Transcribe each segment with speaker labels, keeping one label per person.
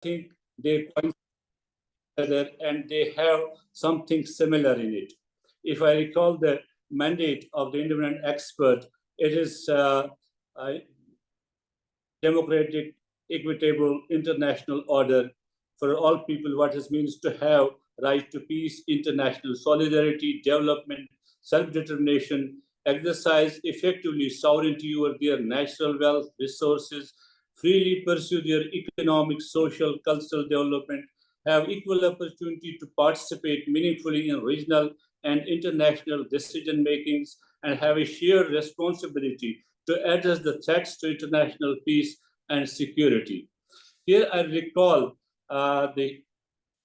Speaker 1: think they coincide together and they have something similar in it. If I recall the mandate of the independent expert, it is democratic, equitable, international order for all people. What it means to have right to peace, international solidarity, development, self-determination, exercise effectively sovereignty over their natural wealth, resources, freely pursue their economic, social, cultural development, have equal opportunity to participate meaningfully in regional and international decision makings, and have a shared responsibility to address the threats to international peace and security. Here I recall the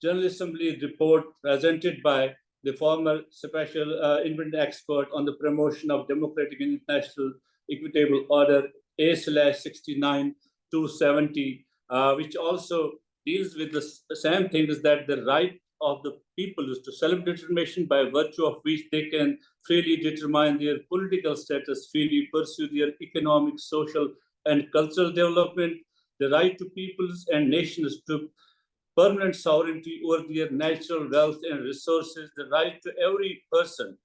Speaker 1: General Assembly report presented by the former special independent expert on the promotion of democratic and international equitable order A/69-270, which also deals with the same thing, is that the right of the people is to self-determination by virtue of which they can freely determine their political status, freely pursue their economic, social, and cultural development, the right to peoples and nations to permanent sovereignty over their natural wealth and resources, the right to every person,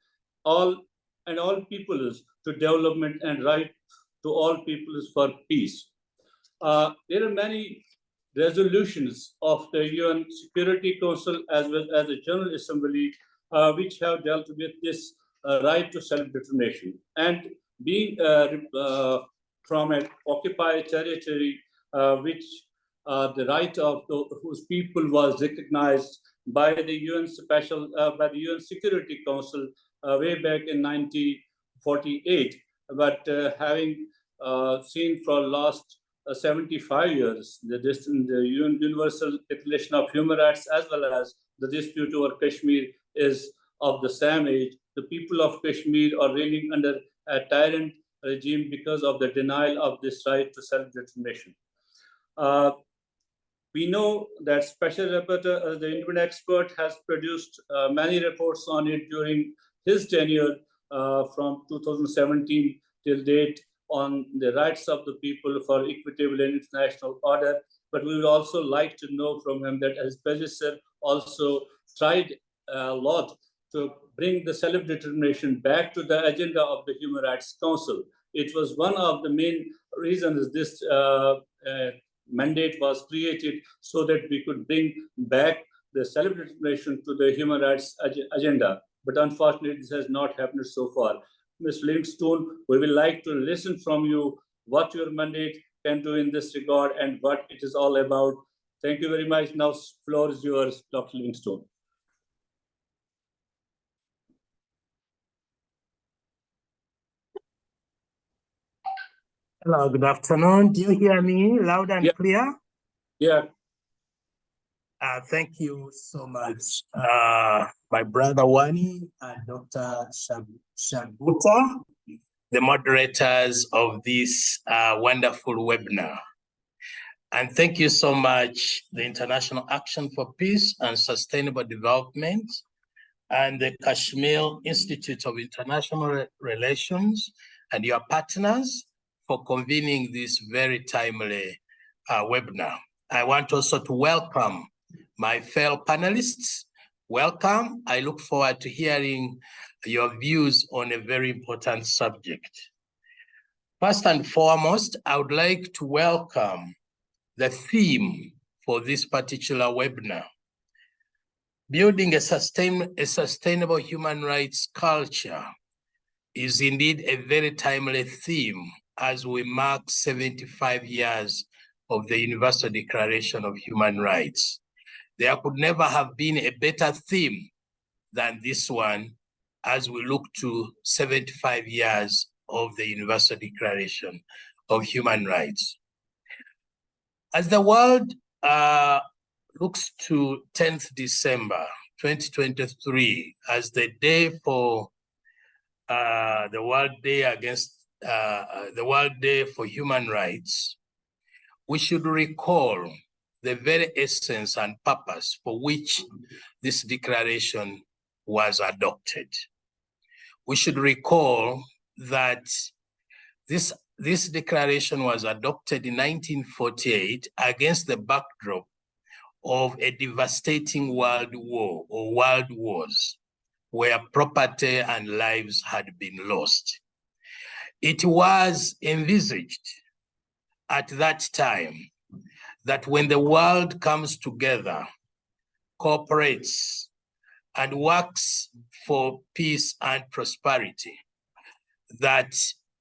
Speaker 1: all peoples to development, and right to all peoples for peace. There are many resolutions of the UN Security Council as well as the General Assembly which have dealt with this right to self-determination. And being from an occupied territory, which the right of whose people was recognized by the UN Security Council way back in 1948, but having seen for last 75 years the Universal Declaration of Human Rights as well as the dispute over Kashmir is of the same age. The people of Kashmir are reeling under a tyrant regime because of the denial of this right to self-determination. We know that Special Rapporteur, the independent expert, has produced many reports on it during his tenure from 2017 till date on the rights of the people for equitable and international order. But we would also like to know from him that his predecessor also tried a lot to bring the self-determination back to the agenda of the Human Rights Council. It was one of the main reasons this mandate was created, so that we could bring back the self-determination to the human rights agenda. But unfortunately, this has not happened so far. Mr. Livingstone, we would like to listen from you what your mandate can do in this regard and what it is all about. Thank you very much. Now, floor is yours, Dr. Livingstone.
Speaker 2: Hello, good afternoon. Do you hear me loud and clear?
Speaker 1: Yeah.
Speaker 2: Thank you so much, my brother Wani and Dr. Shabuta, the moderators of this wonderful webinar. And thank you so much, the International Action for Peace and Sustainable Development and the Kashmir Institute of International Relations and your partners for convening this very timely webinar. I want also to welcome my fellow panelists. Welcome. I look forward to hearing your views on a very important subject. First and foremost, I would like to welcome the theme for this particular webinar. Building a sustainable human rights culture is indeed a very timely theme as we mark 75 years of the Universal Declaration of Human Rights. There could never have been a better theme than this one as we look to 75 years of the Universal Declaration of Human Rights. As the world looks to 10th December 2023 as the day for the World Day for Human Rights, we should recall the very essence and purpose for which this declaration was adopted. We should recall that this declaration was adopted in 1948 against the backdrop of a devastating world war or world wars where property and lives had been lost. It was envisaged at that time that when the world comes together, cooperates, and works for peace and prosperity, that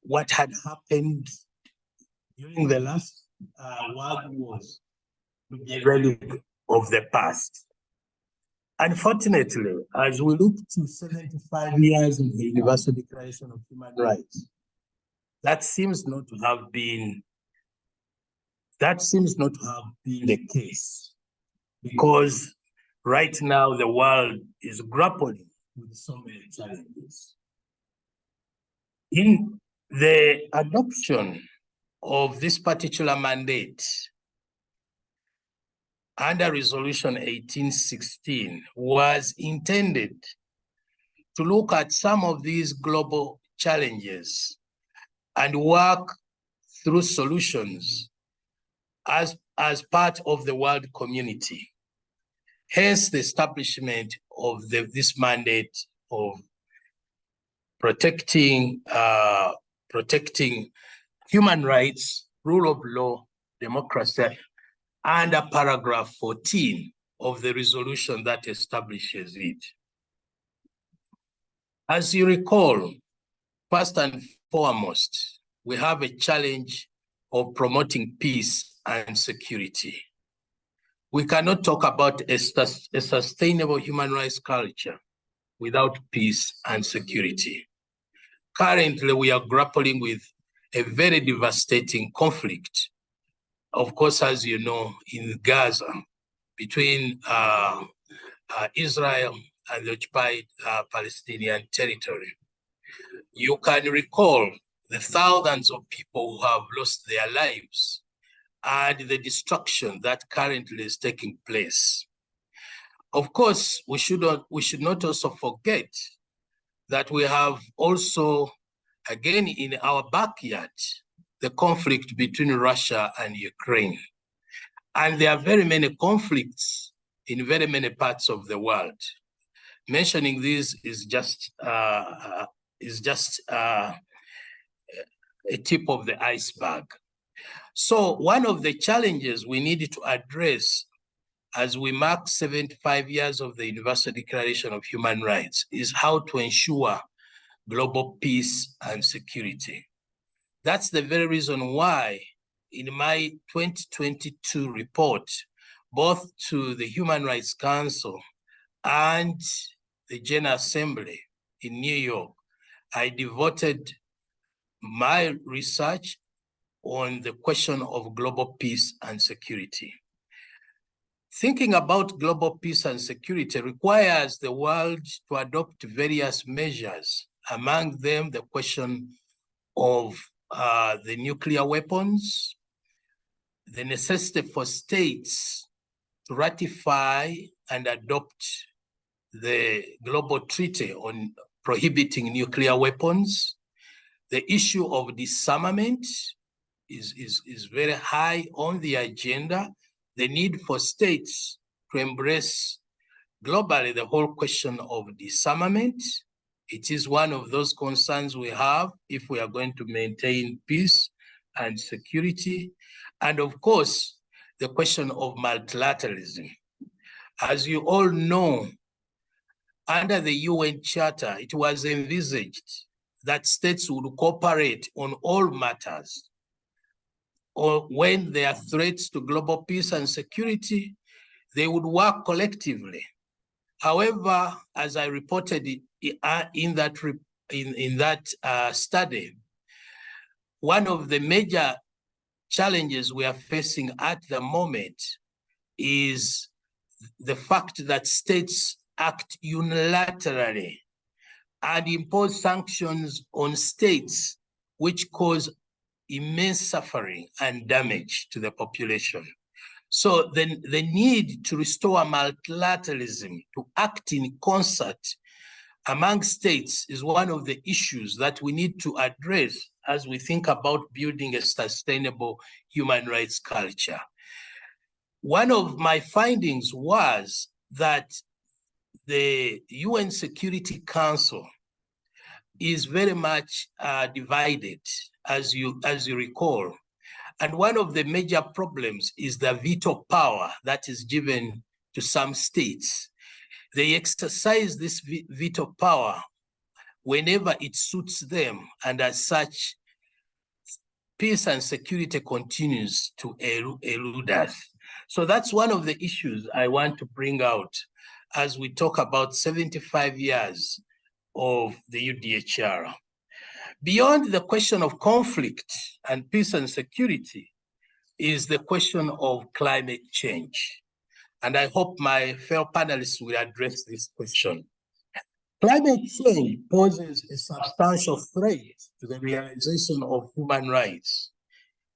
Speaker 2: what had happened during the last world wars would be a relic of the past. Unfortunately, as we look to 75 years of the Universal Declaration of Human Rights, that seems not to have been the case, because right now the world is grappling with so many challenges. In the adoption of this particular mandate under Resolution 1816 was intended to look at some of these global challenges and work through solutions as part of the world community. Hence the establishment of this mandate of protecting human rights, rule of law, democracy, under paragraph 14 of the resolution that establishes it. As you recall, first and foremost, we have a challenge of promoting peace and security. We cannot talk about a sustainable human rights culture without peace and security. Currently, we are grappling with a very devastating conflict, of course, as you know, in Gaza, between Israel and the occupied Palestinian territory. You can recall the thousands of people who have lost their lives and the destruction that currently is taking place. Of course, we should not also forget that we have also, again, in our backyard, the conflict between Russia and Ukraine. And there are very many conflicts in very many parts of the world. Mentioning this is just a tip of the iceberg. So one of the challenges we need to address as we mark 75 years of the Universal Declaration of Human Rights is how to ensure global peace and security. That's the very reason why in my 2022 report, both to the Human Rights Council and the General Assembly in New York, I devoted my research on the question of global peace and security. Thinking about global peace and security requires the world to adopt various measures, among them the question of the nuclear weapons, the necessity for states to ratify and adopt the global treaty on prohibiting nuclear weapons. The issue of disarmament is very high on the agenda. The need for states to embrace globally the whole question of disarmament. It is one of those concerns we have if we are going to maintain peace and security. And of course, the question of multilateralism. As you all know, under the UN Charter, it was envisaged that states would cooperate on all matters, or when there are threats to global peace and security, they would work collectively. However, as I reported in that study, one of the major challenges we are facing at the moment is the fact that states act unilaterally and impose sanctions on states which cause immense suffering and damage to the population. So the need to restore multilateralism, to act in concert among states is one of the issues that we need to address as we think about building a sustainable human rights culture. one of my findings was that the UN Security Council is very much divided, as you recall. And one of the major problems is the veto power that is given to some states. They exercise this veto power whenever it suits them, and as such, peace and security continues to elude us. So that's one of the issues I want to bring out as we talk about 75 years of the UDHR. Beyond the question of conflict and peace and security is the question of climate change. And I hope my fellow panelists will address this question. Climate change poses a substantial threat to the realization of human rights,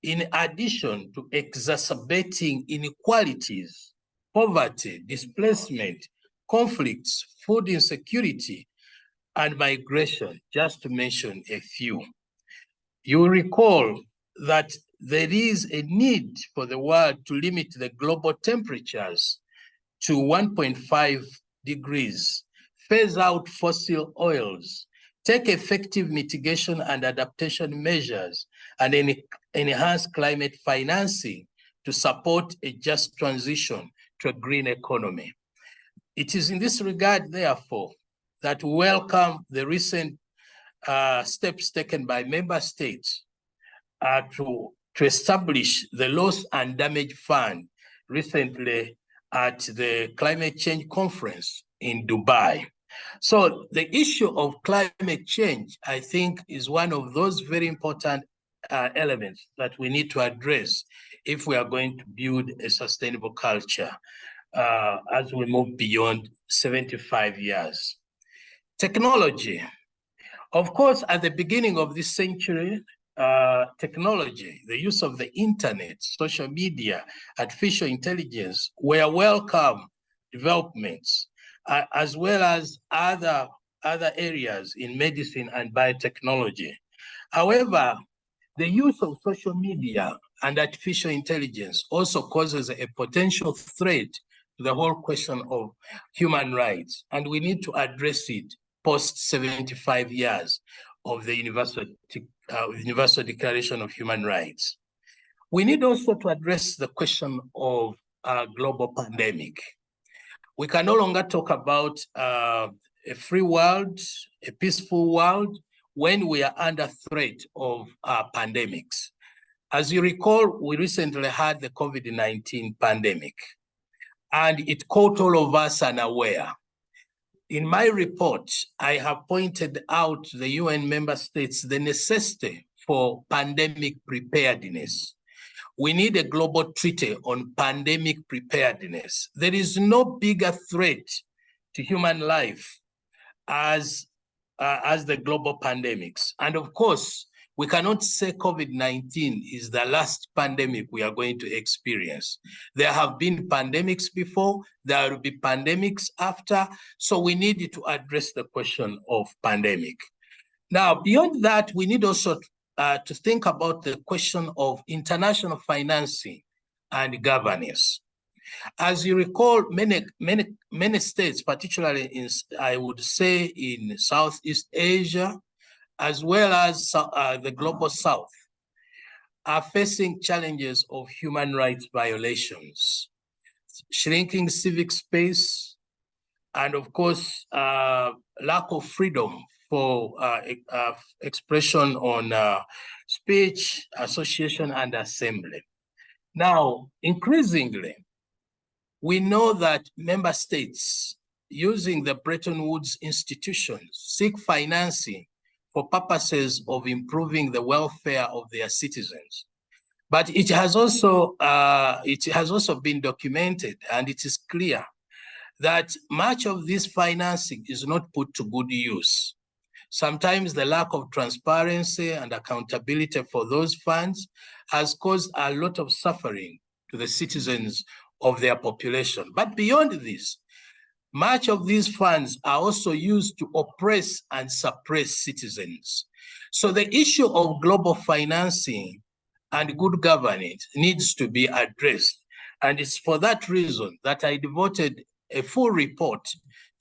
Speaker 2: in addition to exacerbating inequalities, poverty, displacement, conflicts, food insecurity, and migration, just to mention a few. You will recall that there is a need for the world to limit the global temperatures to 1.5 degrees, phase out fossil oils, take effective mitigation and adaptation measures, and enhance climate financing to support a just transition to a green economy. It is in this regard, therefore, that we welcome the recent steps taken by member states to establish the Loss and Damage Fund recently at the Climate Change Conference in Dubai. So the issue of climate change, I think, is one of those very important elements that we need to address if we are going to build a sustainable culture as we move beyond 75 years. Technology. Of course, at the beginning of this century, technology, the use of the internet, social media, artificial intelligence were welcome developments, as well as other areas in medicine and biotechnology. However, the use of social media and artificial intelligence also causes a potential threat to the whole question of human rights, and we need to address it post 75 years of the Universal Declaration of Human Rights. We need also to address the question of global pandemic. We can no longer talk about a free world, a peaceful world, when we are under threat of pandemics. As you recall, we recently had the COVID-19 pandemic, and it caught all of us unaware. In my report, I have pointed out to the UN member states the necessity for pandemic preparedness. We need a global treaty on pandemic preparedness. There is no bigger threat to human life as the global pandemics. And of course, we cannot say COVID-19 is the last pandemic we are going to experience. There have been pandemics before, there will be pandemics after, so we need to address the question of pandemic. Now, beyond that, we need also to think about the question of international financing and governance. As you recall, many states, particularly in, I would say, in Southeast Asia, as well as the global South, are facing challenges of human rights violations, shrinking civic space, and of course, lack of freedom for expression on speech, association, and assembly. Now, increasingly, we know that member states using the Bretton Woods institutions seek financing for purposes of improving the welfare of their citizens. But it has also been documented, and it is clear that much of this financing is not put to good use. Sometimes the lack of transparency and accountability for those funds has caused a lot of suffering to the citizens of their population. But beyond this, much of these funds are also used to oppress and suppress citizens. So the issue of global financing and good governance needs to be addressed. And it's for that reason that I devoted a full report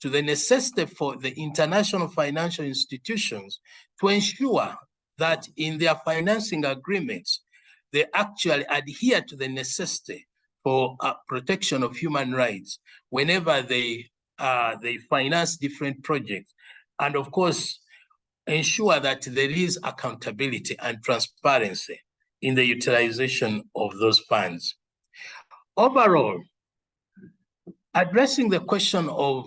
Speaker 2: to the necessity for the international financial institutions to ensure that in their financing agreements, they actually adhere to the necessity for protection of human rights whenever they finance different projects. And of course, ensure that there is accountability and transparency in the utilization of those funds. Overall, addressing the question of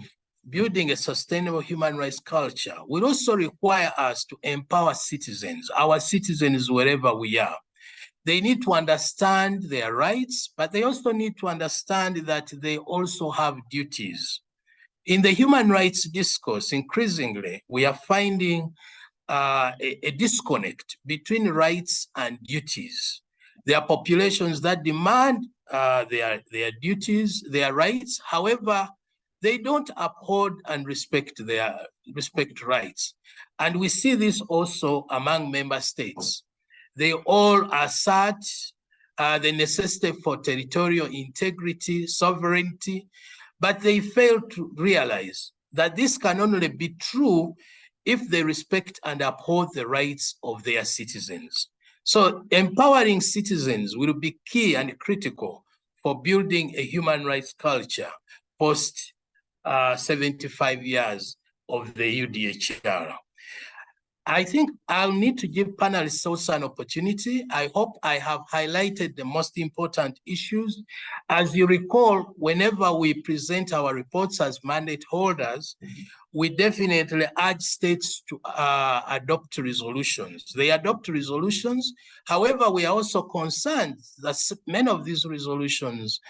Speaker 2: building a sustainable human rights culture will also require us to empower citizens, our citizens wherever we are. They need to understand their rights, but they also need to understand that they also have duties. In the human rights discourse, increasingly, we are finding a disconnect between rights and duties. There are populations that demand their duties, their rights. However, they don't uphold and respect rights. And we see this also among member states. They all assert the necessity for territorial integrity, sovereignty, but they fail to realize that this can only be true if they respect and uphold the rights of their citizens. So empowering citizens will be key and critical for building a human rights culture post 75 years of the UDHR. I think I'll need to give panelists also an opportunity. I hope I have highlighted the most important issues. As you recall, whenever we present our reports as mandate holders, we definitely urge states to adopt resolutions. They adopt resolutions. However, we are also concerned that many of these resolutions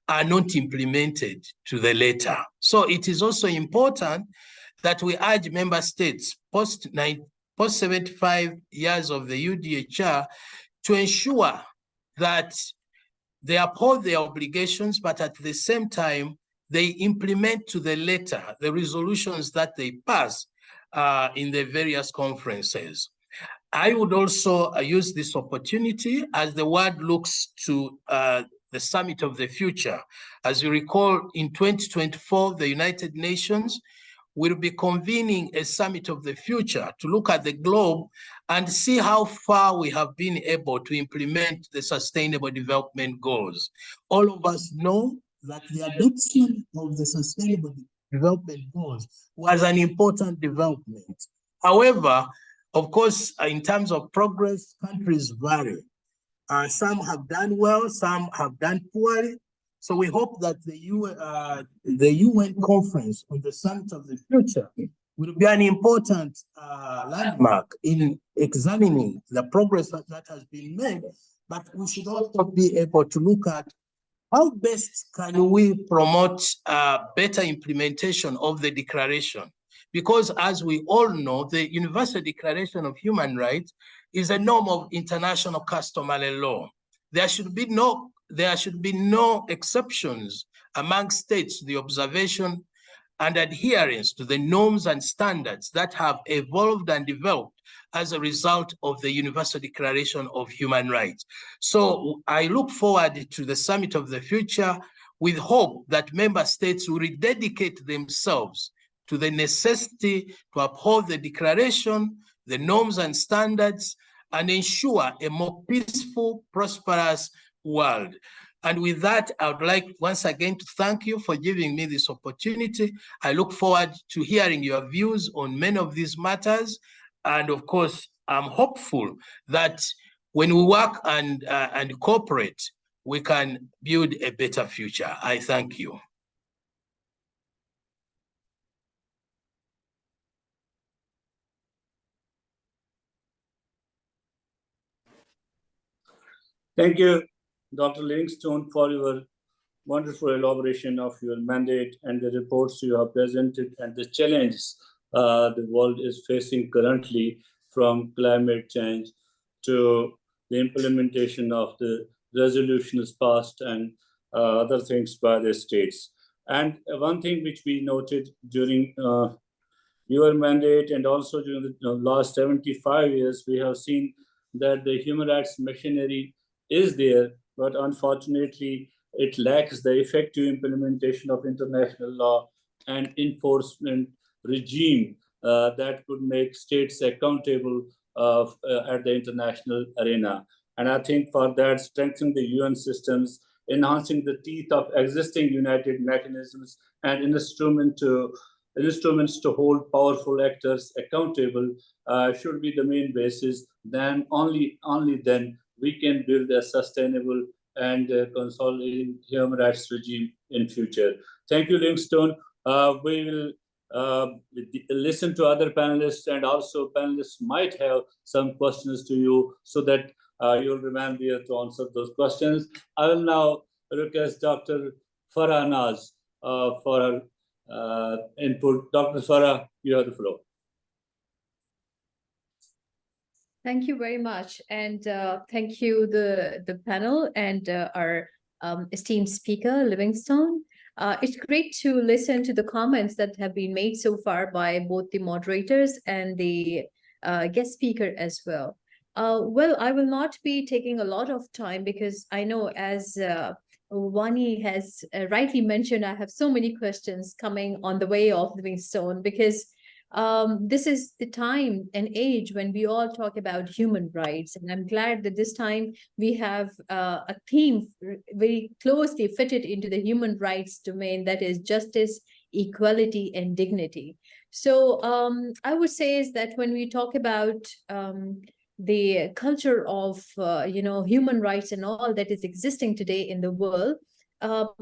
Speaker 2: are not implemented to the letter. So it is also important that we urge member states post 75 years of the UDHR to ensure that they uphold their obligations, but at the same time, they implement to the letter the resolutions that they pass in the various conferences. I would also use this opportunity as the world looks to the Summit of the Future. As you recall, in 2024, the United Nations will be convening a Summit of the Future to look at the globe and see how far we have been able to implement the Sustainable Development Goals. All of us know that the adoption of the Sustainable Development Goals was an important development. However, of course, in terms of progress, countries vary. Some have done well, some have done poorly. So we hope that the UN conference on the Summit of the Future will be an important landmark in examining the progress that has been made, but we should also be able to look at how best can we promote better implementation of the declaration? Because as we all know, the Universal Declaration of Human Rights is a norm of international customary law. There should be no exceptions among states to the observation and adherence to the norms and standards that have evolved and developed as a result of the Universal Declaration of Human Rights. So I look forward to the Summit of the Future with hope that member states will rededicate themselves to the necessity to uphold the declaration, the norms and standards, and ensure a more peaceful, prosperous world. And with that, I would like once again to thank you for giving me this opportunity. I look forward to hearing your views on many of these matters. And of course, I'm hopeful that when we work and cooperate, we can build a better future. I thank you.
Speaker 1: Thank you, Dr. Livingstone, for your wonderful elaboration of your mandate and the reports you have presented and the challenges the world is facing currently, from climate change to the implementation of the resolutions passed and other things by the states. And one thing which we noted during your mandate and also during the last 75 years, we have seen that the human rights machinery is there, but unfortunately, it lacks the effective implementation of international law and enforcement regime that could make states accountable at the international arena. And I think for that, strengthening the UN systems, enhancing the teeth of existing united mechanisms and instruments to hold powerful actors accountable should be the main basis. Then only then we can build a sustainable and consolidating human rights regime in future. Thank you, Livingstone. We will listen to other panelists, and also panelists might have some questions to you, so that you'll remain there to answer those questions. I will now request Dr. Farah Naz for her input. Dr. Farah, you have the floor.
Speaker 3: Thank you very much, and thank you the panel and our esteemed speaker, Livingstone. It's great to listen to the comments that have been made so far by both the moderators and the guest speaker as well. Well, I will not be taking a lot of time, because I know, as Wani has rightly mentioned, I have so many questions coming on the way of Livingstone, because this is the time and age when we all talk about human rights. And I'm glad that this time we have a theme very closely fitted into the human rights domain, that is justice, equality, and dignity. So I would say is that when we talk about the culture of human rights and all that is existing today in the world,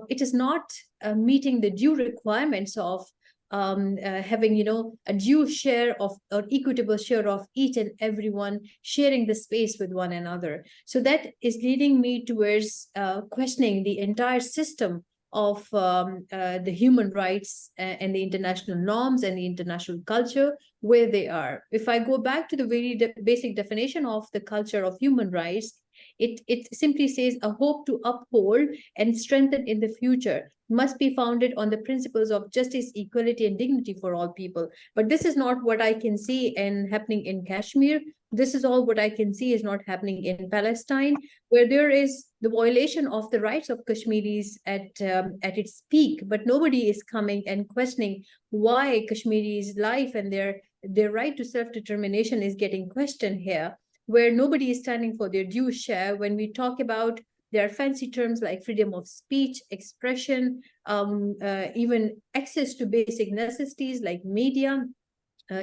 Speaker 3: it is not meeting the due requirements of having a due share of, or equitable share of, each and everyone sharing the space with one another. So that is leading me towards questioning the entire system of the human rights and the international norms and the international culture, where they are. If I go back to the very basic definition of the culture of human rights, it simply says a hope to uphold and strengthen in the future must be founded on the principles of justice, equality, and dignity for all people. But this is not what I can see and happening in Kashmir. This is all what I can see is not happening in Palestine, where there is the violation of the rights of Kashmiris at its peak, but nobody is coming and questioning why Kashmiris' life and their right to self-determination is getting questioned here, where nobody is standing for their due share. When we talk about, there are fancy terms like freedom of speech, expression, even access to basic necessities like media,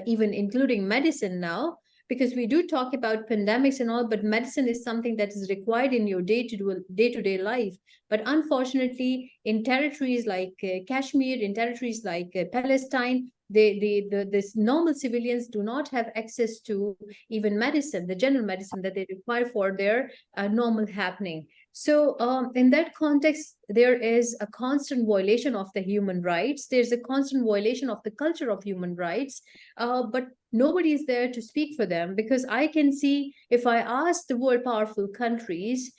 Speaker 3: even including medicine now, because we do talk about pandemics and all, but medicine is something that is required in your day-to-day life. But unfortunately, in territories like Kashmir, in territories like Palestine, this normal civilians do not have access to even medicine, the general medicine that they require for their normal happening. So in that context, there is a constant violation of the human rights. There's a constant violation of the culture of human rights, but nobody is there to speak for them, because I can see, if I ask the world powerful countries,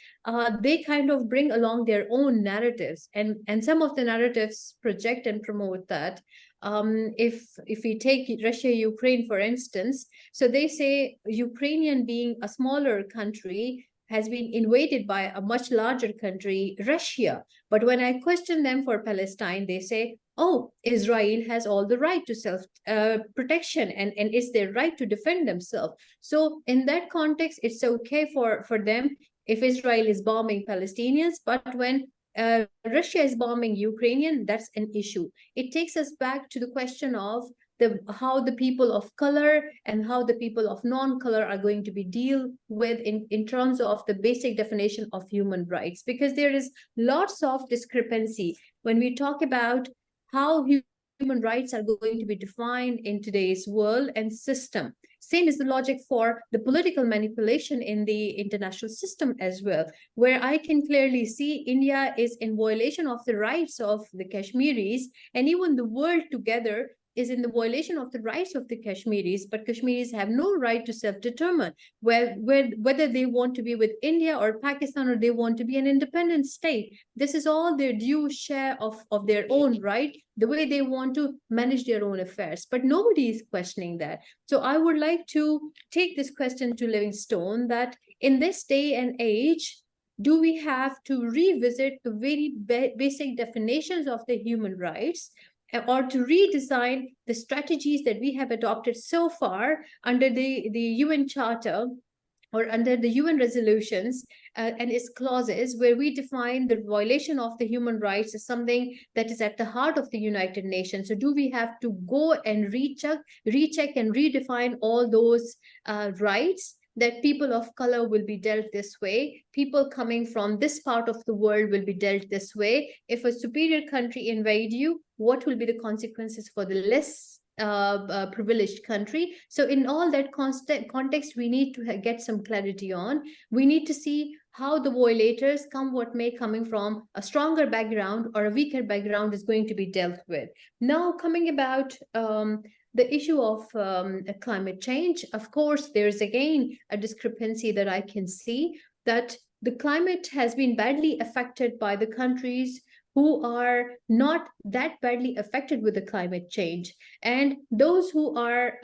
Speaker 3: they kind of bring along their own narratives, and some of the narratives project and promote that. If we take Russia, Ukraine, for instance, so they say Ukrainian, being a smaller country, has been invaded by a much larger country, Russia. But when I question them for Palestine, they say, oh, Israel has all the right to self-protection, and it's their right to defend themselves. So in that context, it's okay for them if Israel is bombing Palestinians, but when Russia is bombing Ukrainian, that's an issue. It takes us back to the question of how the people of color and how the people of non-color are going to be dealt with in terms of the basic definition of human rights, because there is lots of discrepancy when we talk about how human rights are going to be defined in today's world and system. Same is the logic for the political manipulation in the international system as well, where I can clearly see India is in violation of the rights of the Kashmiris, and even the world together is in the violation of the rights of the Kashmiris, but Kashmiris have no right to self-determine whether they want to be with India or Pakistan, or they want to be an independent state. This is all their due share of their own right, the way they want to manage their own affairs. But nobody is questioning that. So I would like to take this question to Livingstone, that in this day and age, do we have to revisit the very basic definitions of the human rights, or to redesign the strategies that we have adopted so far under the UN Charter or under the UN resolutions and its clauses, where we define the violation of the human rights as something that is at the heart of the United Nations. So do we have to go and recheck and redefine all those rights, that people of color will be dealt this way, people coming from this part of the world will be dealt this way. If a superior country invade you, what will be the consequences for the less privileged country? So in all that context, we need to get some clarity on. We need to see how the violators, come what may, coming from a stronger background or a weaker background, is going to be dealt with. Now, coming about the issue of climate change, of course, there's again a discrepancy that I can see, that the climate has been badly affected by the countries who are not that badly affected with the climate change. And those who are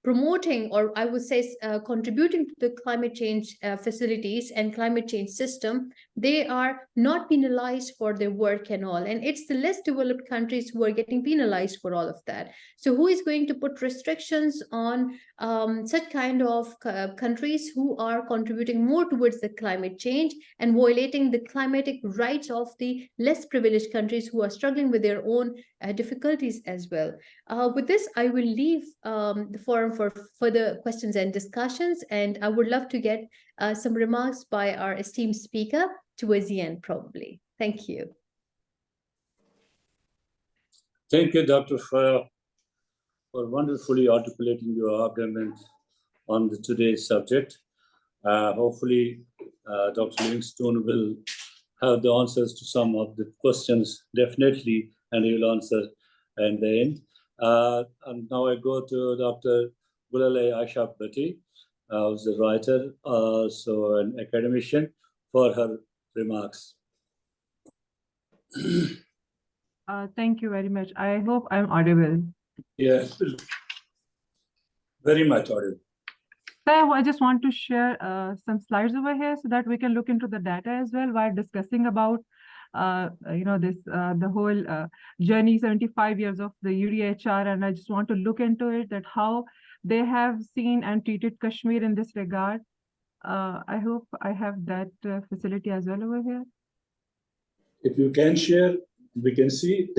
Speaker 3: promoting, or I would say contributing to the climate change facilities and climate change system, they are not penalized for their work and all. And it's the less developed countries who are getting penalized for all of that. So who is going to put restrictions on such kind of countries who are contributing more towards the climate change and violating the climatic rights of the less privileged countries who are struggling with their own difficulties as well? With this, I will leave the forum for further questions and discussions, and I would love to get some remarks by our esteemed speaker towards the end, probably. Thank you.
Speaker 1: Thank you, Dr. for wonderfully articulating your argument on today's subject. Hopefully, Dr. Livingstone will have the answers to some of the questions, definitely, and he will answer in the end. And now I go to Dr. Gulale Aisha Bhatti, who's a writer, so an academician, for her remarks.
Speaker 4: Thank you very much. I hope I'm audible.
Speaker 1: Yes, very much audible.
Speaker 4: So I just want to share some slides over here so that we can look into the data as well while discussing about the whole journey, 75 years of the UDHR, and I just want to look into it, that how they have seen and treated Kashmir in this regard. I hope I have that facility as well over here.
Speaker 1: If you can share, we can see.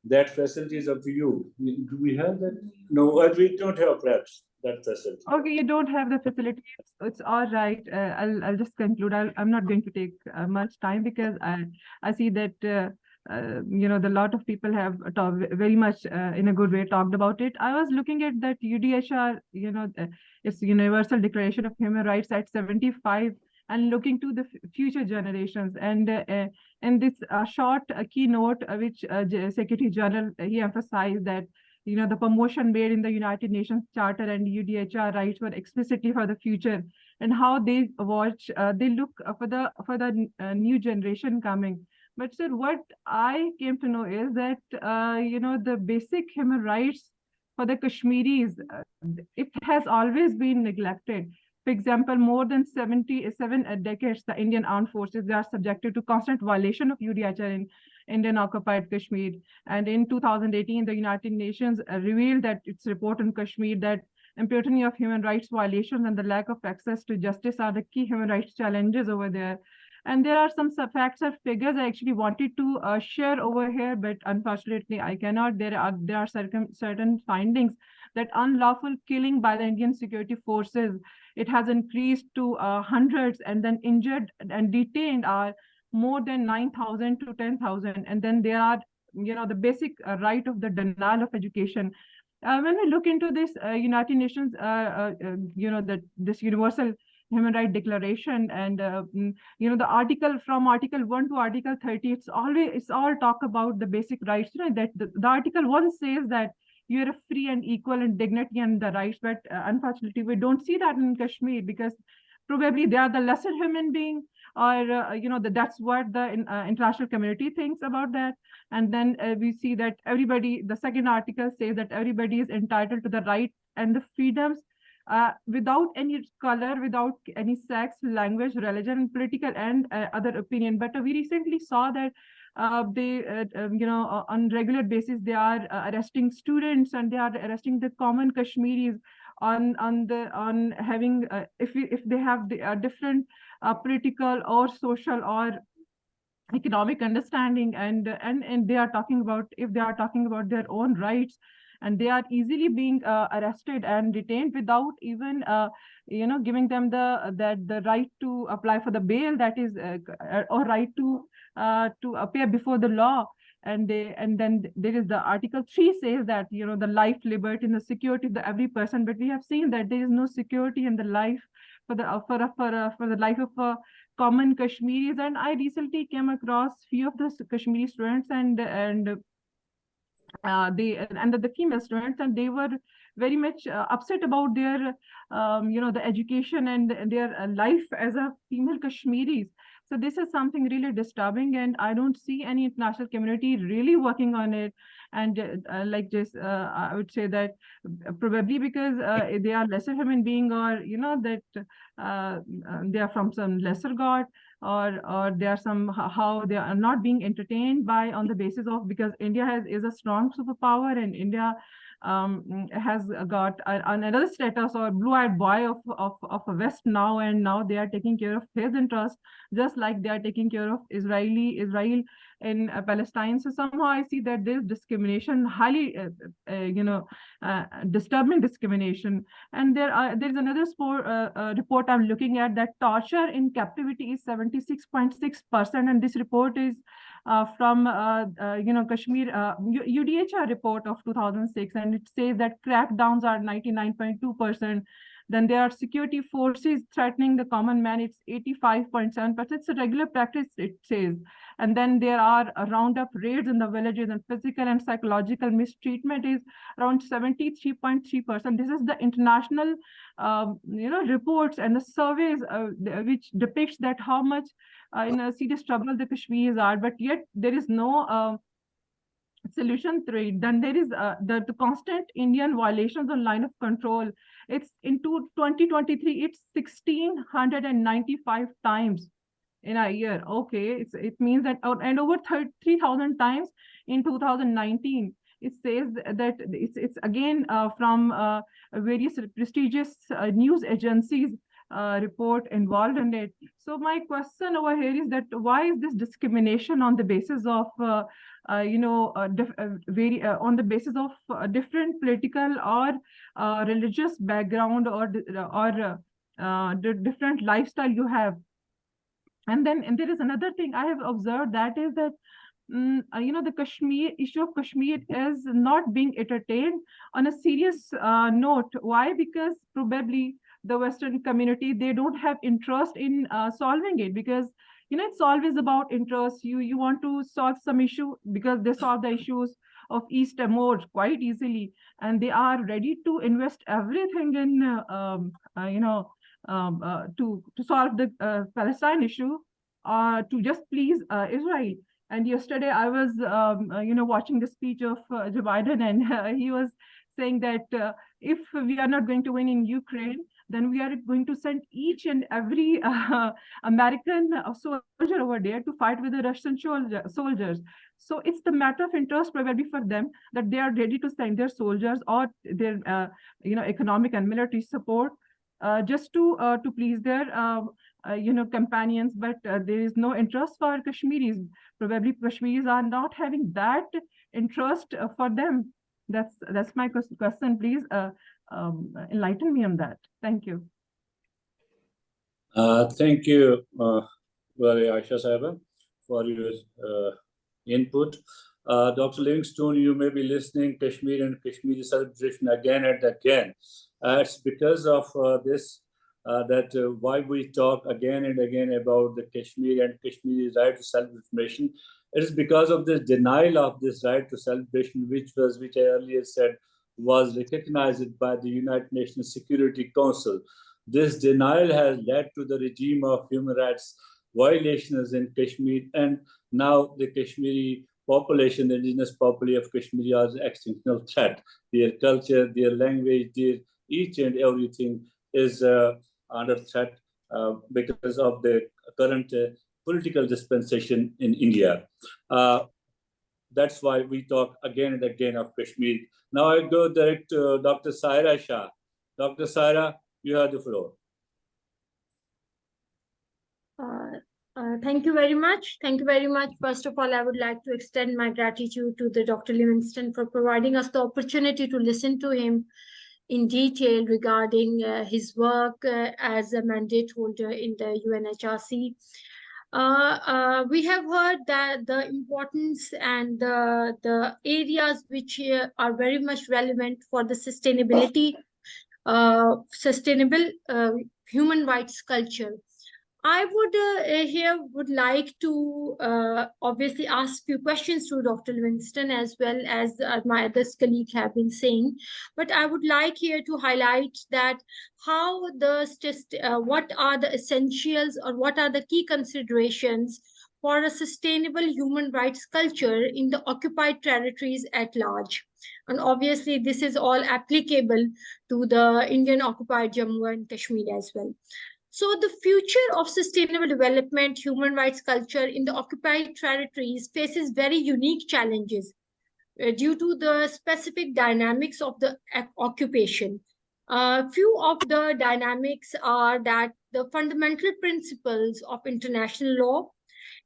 Speaker 1: That facility is up to you. Do we have that? No, we don't have perhaps that facility.
Speaker 4: Okay, you don't have the facility. It's all right. I'll just conclude. I'm not going to take much time, because I see that the lot of people have very much in a good way talked about it. I was looking at that UDHR, it's Universal Declaration of Human Rights at 75, and looking to the future generations. And in this short keynote, which Secretary General, he emphasized that the promotion made in the United Nations Charter and UDHR rights were explicitly for the future, and how they watch, they look for the new generation coming. But sir, what I came to know is that the basic human rights for the Kashmiris, it has always been neglected. For example, more than 77 decades, the Indian armed forces are subjected to constant violation of UDHR in Indian occupied Kashmir. And in 2018, the United Nations revealed that its report on Kashmir that impunity of human rights violations and the lack of access to justice are the key human rights challenges over there. And there are some facts or figures I actually wanted to share over here, but unfortunately I cannot. There are certain findings that unlawful killing by the Indian security forces, it has increased to hundreds, and then injured and detained are more than 9,000 to 10,000. And then there are, the basic right of the denial of education. When we look into this United Nations, this Universal Human Rights Declaration, and the article from Article 1 to Article 30, it's all talk about the basic rights. That the Article 1 says that you're free and equal in dignity and the rights, but unfortunately we don't see that in Kashmir, because probably they are the lesser human being, or that's what the international community thinks about that. And then we see that everybody, the second article says that everybody is entitled to the right and the freedoms without any color, without any sex, language, religion, political, and other opinion. But we recently saw that they, on regular basis, they are arresting students and they are arresting the common Kashmiris on having if they have the different political or social or economic understanding, and they are talking about, if they are talking about their own rights, and they are easily being arrested and detained without even giving them the right to apply for the bail, that is or right to appear before the law. And then there is the Article 3 says that the life, liberty, and the security of the every person. But we have seen that there is no security in the life for the life of common Kashmiris. And I recently came across few of the Kashmiri students and the female students, and they were very much upset about their the education and their life as a female Kashmiris. So this is something really disturbing, and I don't see any international community really working on it. And I would say that probably because they are lesser human being, or that they are from some lesser god, or they are somehow they are not being entertained by on the basis of, because India is a strong superpower, and India has got another status or blue-eyed boy of a West now, and now they are taking care of his interest, just like they are taking care of Israel in Palestine. So somehow I see that there's discrimination, highly disturbing discrimination. And there's another report I'm looking at, that torture in captivity is 76.6%, and this report is from Kashmir UDHR report of 2006, and it says that crackdowns are 99.2%. Then there are security forces threatening the common man, it's 85.7%. It's a regular practice, it says. And then there are roundup raids in the villages, and physical and psychological mistreatment is around 73.3%. This is the international reports and the surveys which depicts that how much in a serious trouble the Kashmiris are, but yet there is no solution to it. Then there is the constant Indian violations on line of control. It's into 2023, it's 1,695 times in a year. Okay, it means that, and over 3,000 times in 2019. It says that it's again from various prestigious news agencies report involved in it. So my question over here is that why is this discrimination on the basis of on the basis of different political or religious background, or the different lifestyle you have? And there is another thing I have observed, that is that the issue of Kashmir is not being entertained on a serious note. Why? Because probably the Western community, they don't have interest in solving it, because it's always about interest. You want to solve some issue, because they solve the issues of East Timor quite easily, and they are ready to invest everything in to solve the Palestine issue, to just please Israel. And yesterday I was watching the speech of Joe Biden, and he was saying that if we are not going to win in Ukraine, then we are going to send each and every American soldier over there to fight with the Russian soldiers. So it's the matter of interest probably for them, that they are ready to send their soldiers or their economic and military support just to please their companions. But there is no interest for Kashmiris. Probably Kashmiris are not having that interest for them. That's my question. Please enlighten me on that. Thank you.
Speaker 1: Thank you, Aisha Sahaba, for your input. Dr. Livingstone, you may be listening Kashmir and Kashmiri celebration again and again. It's because of this that why we talk again and again about the Kashmir and Kashmiri right to self-determination. It is because of this denial of this right to self-determination, which I earlier said was recognized by the United Nations Security Council. This denial has led to the regime of human rights violations in Kashmir, and now the Kashmiri population, the indigenous population of Kashmir, is an extinctional threat. Their culture, their language, their each and everything is under threat because of the current political dispensation in India. That's why we talk again and again of Kashmir. Now I go direct to Dr. Saira Shah. Dr. Saira, you have the floor.
Speaker 5: Thank you very much. Thank you very much. First of all, I would like to extend my gratitude to the Dr. Livingston for providing us the opportunity to listen to him in detail regarding his work as a mandate holder in the UNHRC. We have heard that the importance and the areas which are very much relevant for the sustainable human rights culture. I would like to obviously ask few questions to Dr. Livingston as well as my other colleague have been saying, but I would like here to highlight that how what are the essentials or what are the key considerations for a sustainable human rights culture in the occupied territories at large. And obviously this is all applicable to the Indian occupied Jammu and Kashmir as well. So the future of sustainable development, human rights culture in the occupied territories faces very unique challenges due to the specific dynamics of the occupation. Few of the dynamics are that the fundamental principles of international law,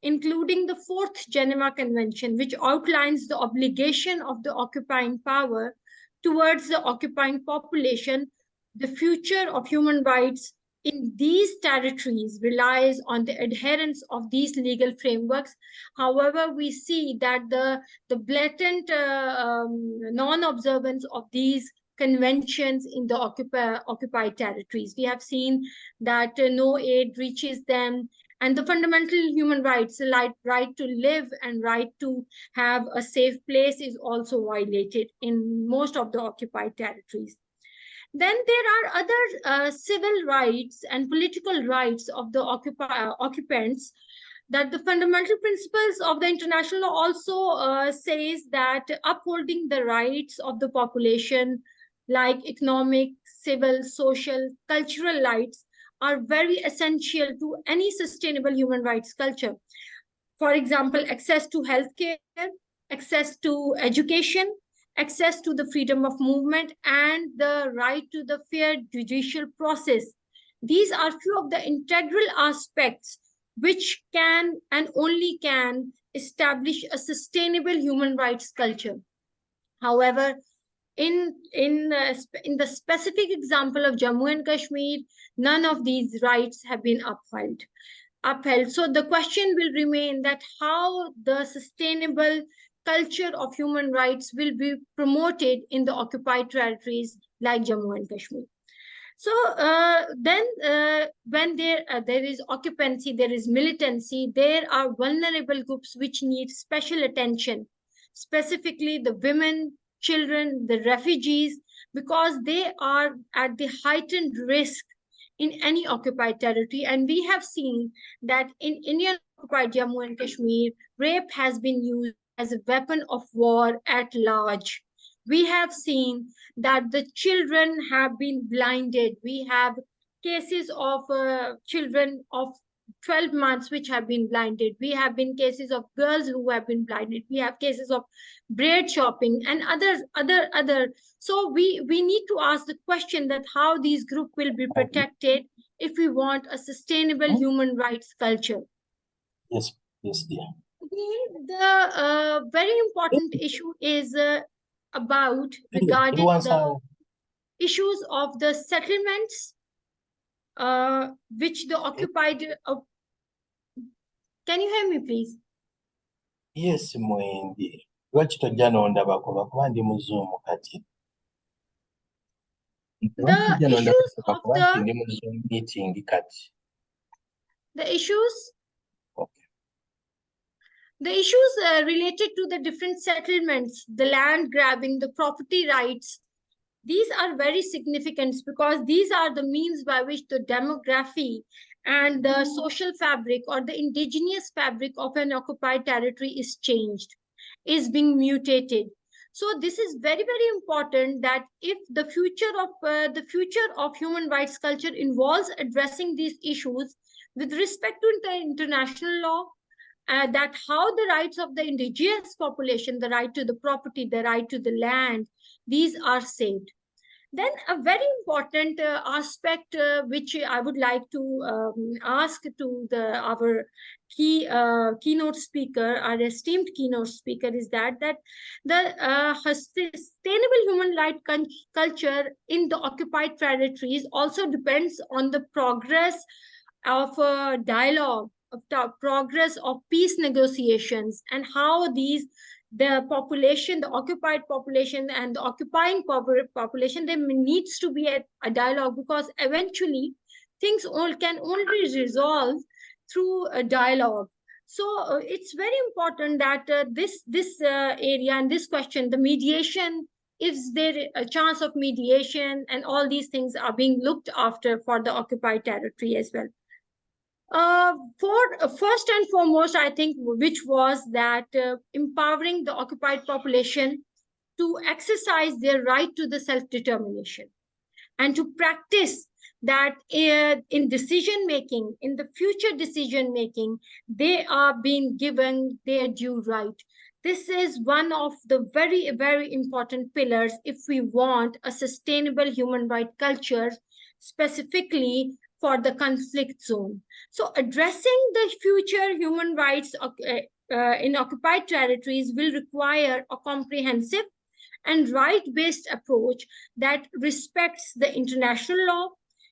Speaker 5: including the Fourth Geneva Convention, which outlines the obligation of the occupying power towards the occupying population, the future of human rights in these territories relies on the adherence of these legal frameworks. However, we see that the blatant non-observance of these conventions in the occupied territories. We have seen that no aid reaches them, and the fundamental human rights, like right to live and right to have a safe place, is also violated in most of the occupied territories. Then there are other civil rights and political rights of the occupants that the fundamental principles of the international law also says that upholding the rights of the population, like economic, civil, social, cultural rights, are very essential to any sustainable human rights culture. For example, access to healthcare, access to education, access to the freedom of movement, and the right to the fair judicial process. These are few of the integral aspects which can and only can establish a sustainable human rights culture. However, in the specific example of Jammu and Kashmir, none of these rights have been upheld. So the question will remain that how the sustainable culture of human rights will be promoted in the occupied territories like Jammu and Kashmir. So when there is occupancy, there is militancy, there are vulnerable groups which need special attention, specifically the women, children, the refugees, because they are at the heightened risk in any occupied territory. And we have seen that in Indian occupied Jammu and Kashmir, rape has been used as a weapon of war at large. We have seen that the children have been blinded. We have cases of children of 12 months which have been blinded. We have been cases of girls who have been blinded. We have cases of braid shopping and other. So we need to ask the question that how these groups will be protected if we want a sustainable human rights culture.
Speaker 2: Yes, dear.
Speaker 5: Again, the very important issue is about regarding the issues of the settlements which the occupied. Can you hear me, please?
Speaker 2: Yes, Mwendi. Lwaki tojja n'ondabako lwakuba ndi mu Zoom kati?
Speaker 5: The issues of
Speaker 2: ndi mu Zoom meeting kati.
Speaker 5: The issues.
Speaker 2: Okay.
Speaker 5: The issues related to the different settlements, the land grabbing, the property rights, these are very significant because these are the means by which the demography and the social fabric or the indigenous fabric of an occupied territory is changed, is being mutated. So this is very, very important, that if the future of human rights culture involves addressing these issues with respect to the international law, that how the rights of the indigenous population, the right to the property, the right to the land, these are saved. Then a very important aspect which I would like to ask to our keynote speaker, our esteemed keynote speaker, is that the sustainable human rights culture in the occupied territories also depends on the progress of dialogue, of the progress of peace negotiations, and how the population, the occupied population and the occupying population, there needs to be a dialogue, because eventually things can only resolve through a dialogue. So it's very important that this area and this question, the mediation, is there a chance of mediation, and all these things are being looked after for the occupied territory as well. For first and foremost, I think, which was that empowering the occupied population to exercise their right to the self-determination, and to practice that in decision making, in the future decision making, they are being given their due right. This is one of the very, very important pillars if we want a sustainable human rights culture, specifically for the conflict zone. So addressing the future human rights in occupied territories will require a comprehensive and right-based approach that respects the international law,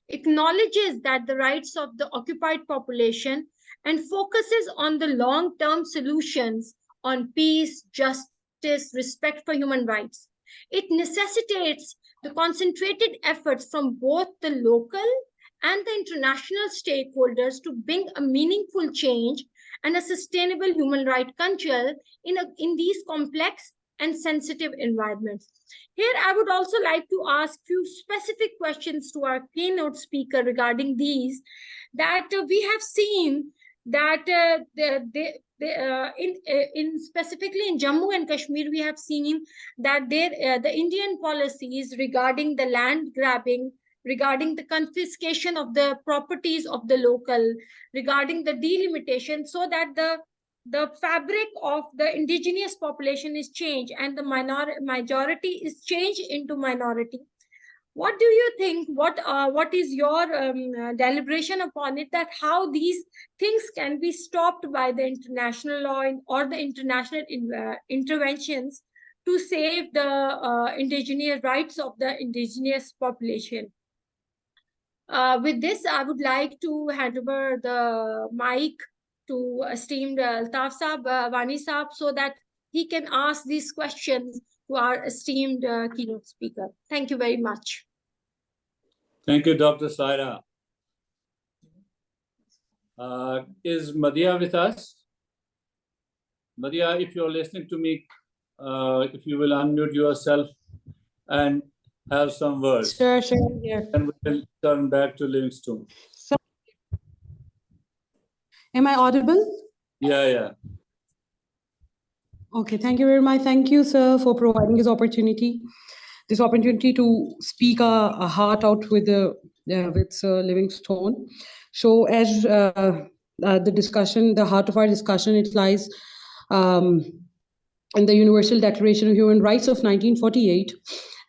Speaker 5: acknowledges that the rights of the occupied population, and focuses on the long-term solutions on peace, justice, respect for human rights. It necessitates the concentrated efforts from both the local and the international stakeholders to bring a meaningful change and a sustainable human rights culture in these complex and sensitive environments. Here, I would also like to ask few specific questions to our keynote speaker regarding these, that we have seen that in specifically in Jammu and Kashmir, we have seen that the Indian policies regarding the land grabbing, regarding the confiscation of the properties of the local, regarding the delimitation, so that the fabric of the indigenous population is changed and the majority is changed into minority. What do you think? What is your deliberation upon it, that how these things can be stopped by the international law or the international interventions to save the indigenous rights of the indigenous population? With this, I would like to hand over the mic to esteemed Altaf Saab, Wani Saab, so that he can ask these questions to our esteemed keynote speaker. Thank you very much.
Speaker 1: Thank you, Dr. Saira. Is Madhya with us? Madhya, if you're listening to me, if you will unmute yourself and have some words.
Speaker 6: Sure, yeah.
Speaker 1: And we will turn back to Livingstone.
Speaker 6: So, am I audible?
Speaker 1: Yeah.
Speaker 6: Okay, thank you very much. Thank you, sir, for providing this opportunity to speak a heart out with Sir Livingstone. So, as the heart of our discussion, it lies in the Universal Declaration of Human Rights of 1948,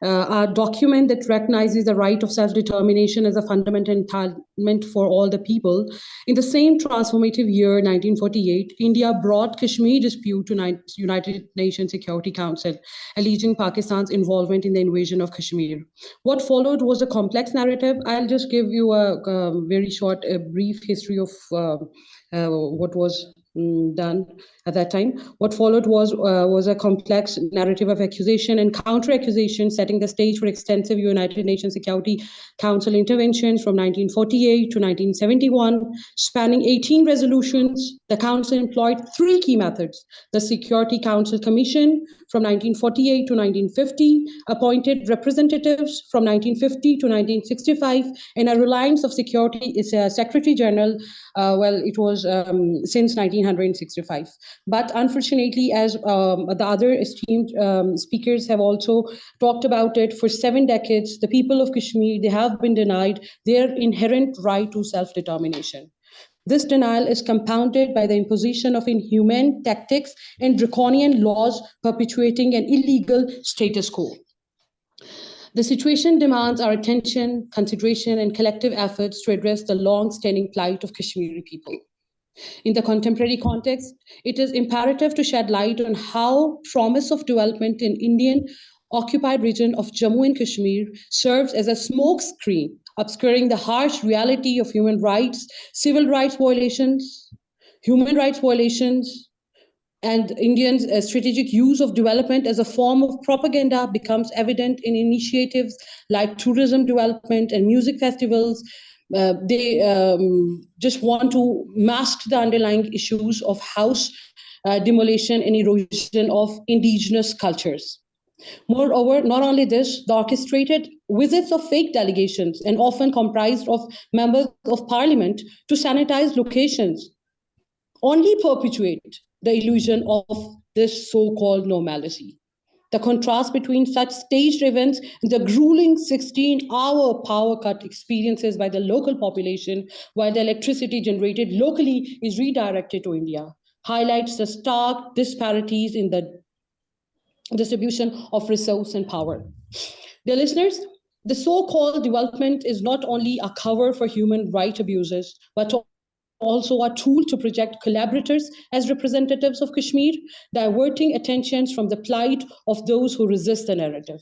Speaker 6: a document that recognizes the right of self-determination as a fundamental entitlement for all the people. In the same transformative year, 1948, India brought Kashmir dispute to United Nations Security Council, alleging Pakistan's involvement in the invasion of Kashmir. What followed was a complex narrative. I'll just give you a very short, brief history of what was done at that time. What followed was a complex narrative of accusation and counter-accusation, setting the stage for extensive United Nations Security Council interventions from 1948 to 1971, spanning 18 resolutions. The Council employed 3 key methods: the Security Council Commission, from 1948 to 1950, appointed representatives from 1950 to 1965, and a reliance of security is a Secretary General. It was since 1965. But unfortunately, as the other esteemed speakers have also talked about it, for 7 decades, the people of Kashmir, they have been denied their inherent right to self-determination. This denial is compounded by the imposition of inhumane tactics and draconian laws perpetuating an illegal status quo. The situation demands our attention, consideration, and collective efforts to address the long-standing plight of Kashmiri people. In the contemporary context, it is imperative to shed light on how promise of development in Indian occupied region of Jammu and Kashmir serves as a smokescreen, obscuring the harsh reality of human rights, civil rights violations, human rights violations, and Indians' strategic use of development as a form of propaganda becomes evident in initiatives like tourism development and music festivals. They just want to mask the underlying issues of house demolition and erosion of indigenous cultures. Moreover, not only this, the orchestrated visits of fake delegations and often comprised of members of parliament to sanitize locations only perpetuate the illusion of this so-called normalcy. The contrast between such staged events and the grueling 16-hour power cut experiences by the local population while the electricity generated locally is redirected to India highlights the stark disparities in the distribution of resource and power. Dear listeners, the so-called development is not only a cover for human rights abuses, but also a tool to project collaborators as representatives of Kashmir, diverting attentions from the plight of those who resist the narrative.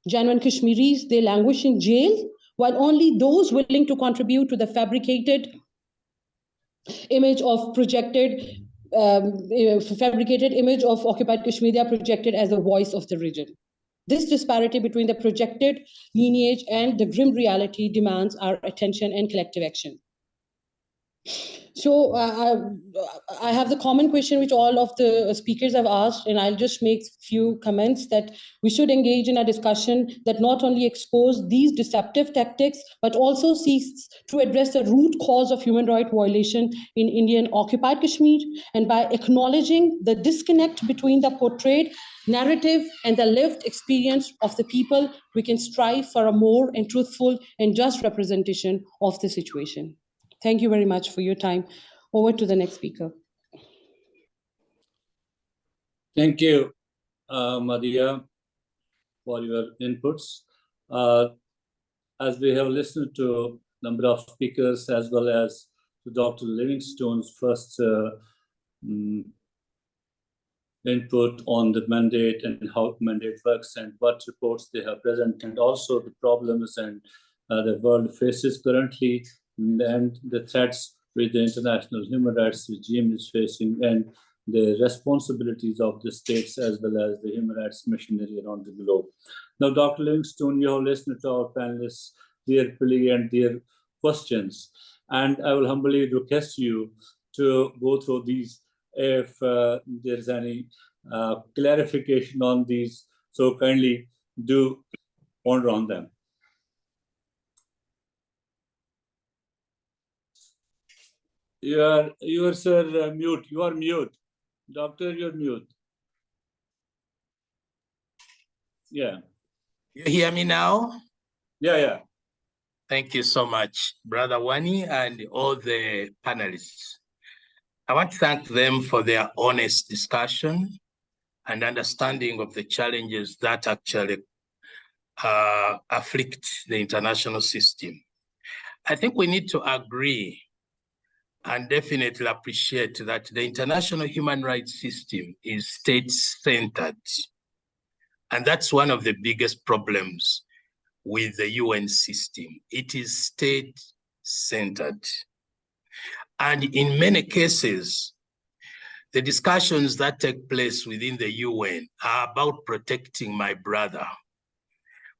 Speaker 6: Genuine Kashmiris, they languish in jail, while only those willing to contribute to the fabricated image of fabricated image of occupied Kashmir, they are projected as the voice of the region. This disparity between the projected lineage and the grim reality demands our attention and collective action. So I have the common question which all of the speakers have asked, and I'll just make a few comments that we should engage in a discussion that not only expose these deceptive tactics, but also seeks to address the root cause of human rights violation in Indian occupied Kashmir. And by acknowledging the disconnect between the portrayed narrative and the lived experience of the people, we can strive for a more and truthful and just representation of the situation. Thank you very much for your time. Over to the next speaker.
Speaker 1: Thank you, Madia, for your inputs. As we have listened to a number of speakers as well as to Dr. Livingstone's first input on the mandate and how the mandate works and what reports they have present, and also the problems and the world faces currently, and the threats which the international human rights regime is facing, and the responsibilities of the states as well as the human rights machinery around the globe. Now, Dr. Livingstone, you have listened to our panelists, their plea and their questions, and I will humbly request you to go through these if there's any clarification on these, so kindly do ponder on them. You are sir mute. You are mute. Doctor, you're mute. Yeah.
Speaker 2: You hear me now?
Speaker 1: Yeah.
Speaker 2: Thank you so much, Brother Wani and all the panelists. I want to thank them for their honest discussion and understanding of the challenges that actually afflict the international system. I think we need to agree and definitely appreciate that the international human rights system is state-centered. And that's one of the biggest problems with the UN system. It is state-centered. And in many cases, the discussions that take place within the UN are about protecting my brother.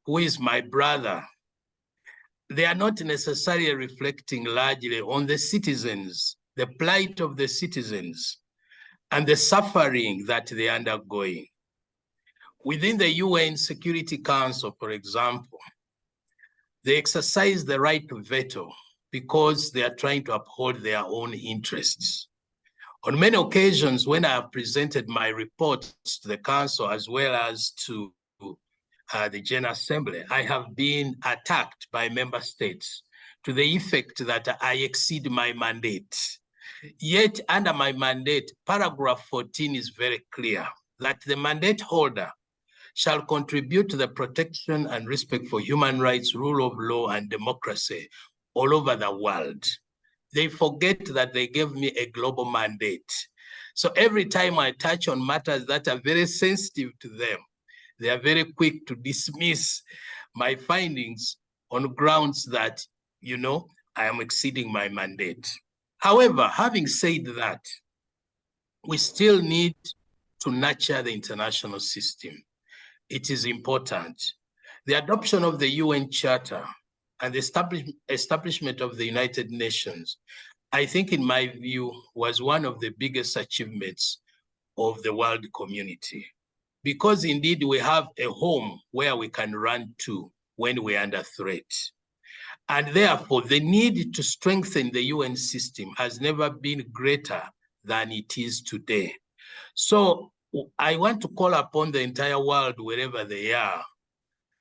Speaker 2: Who is my brother? They are not necessarily reflecting largely on the citizens, the plight of the citizens, and the suffering that they are undergoing. Within the UN Security Council, for example, they exercise the right to veto because they are trying to uphold their own interests. On many occasions, when I have presented my reports to the Council as well as to the General Assembly, I have been attacked by member states to the effect that I exceed my mandate. Yet under my mandate, paragraph 14 is very clear that the mandate holder shall contribute to the protection and respect for human rights, rule of law, and democracy all over the world. They forget that they gave me a global mandate. So every time I touch on matters that are very sensitive to them, they are very quick to dismiss my findings on grounds that, you know, I am exceeding my mandate. However, having said that, we still need to nurture the international system. It is important. The adoption of the UN Charter and the establishment of the United Nations, I think in my view, was one of the biggest achievements of the world community. Because indeed we have a home where we can run to when we're under threat. And therefore, the need to strengthen the UN system has never been greater than it is today. So I want to call upon the entire world, wherever they are,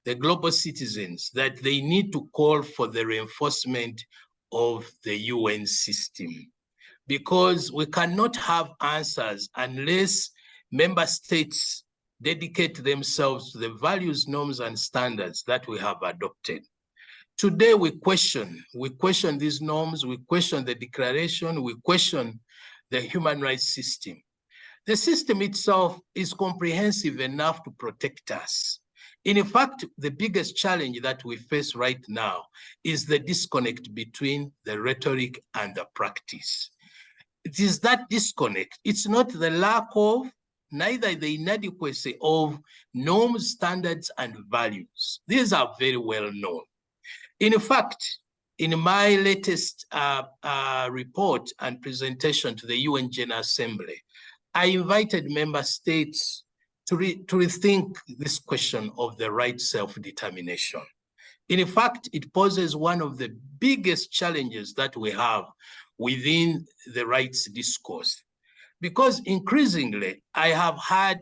Speaker 2: the global citizens, that they need to call for the reinforcement of the UN system. Because we cannot have answers unless member states dedicate themselves to the values, norms, and standards that we have adopted. Today, we question these norms, we question the declaration, we question the human rights system. The system itself is comprehensive enough to protect us. In fact, the biggest challenge that we face right now is the disconnect between the rhetoric and the practice. It is that disconnect. It's not the lack of, neither the inadequacy of norms, standards, and values. These are very well known. In fact, in my latest report and presentation to the UN General Assembly, I invited member states to rethink this question of the right self-determination. In fact, it poses one of the biggest challenges that we have within the rights discourse. Because increasingly, I have had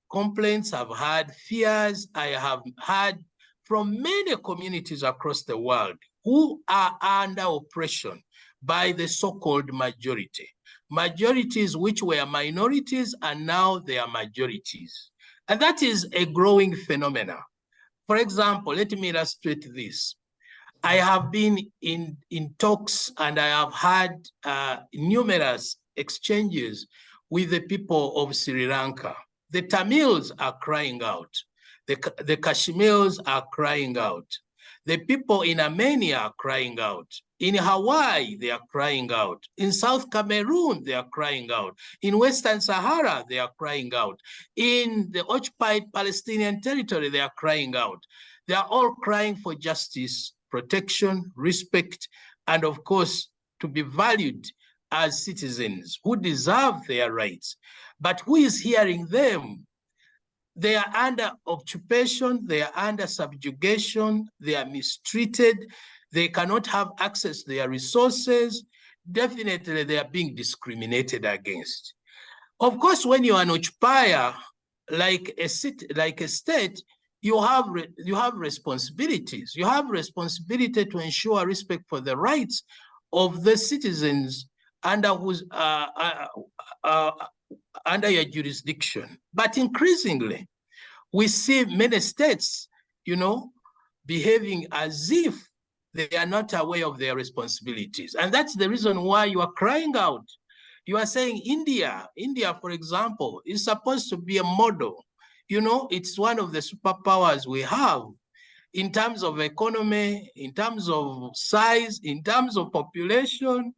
Speaker 2: complaints, I've had fears, I have had from many communities across the world who are under oppression by the so-called majority. Majorities which were minorities and now they are majorities. And that is a growing phenomenon. For example, let me illustrate this. I have been in talks and I have had numerous exchanges with the people of Sri Lanka. The Tamils are crying out. The Kashmirs are crying out. The people in Armenia are crying out. In Hawaii, they are crying out. In South Cameroon, they are crying out. In Western Sahara, they are crying out. In the occupied Palestinian territory, they are crying out. They are all crying for justice, protection, respect, and of course, to be valued as citizens who deserve their rights. But who is hearing them? They are under occupation, they are under subjugation, they are mistreated, they cannot have access to their resources. Definitely, they are being discriminated against. Of course, when you are an occupier, like a state, you have responsibilities. You have responsibility to ensure respect for the rights of the citizens under whose under your jurisdiction. But increasingly, we see many states, behaving as if they are not aware of their responsibilities. And that's the reason why you are crying out. You are saying India, for example, is supposed to be a model. It's one of the superpowers we have in terms of economy, in terms of size, in terms of population.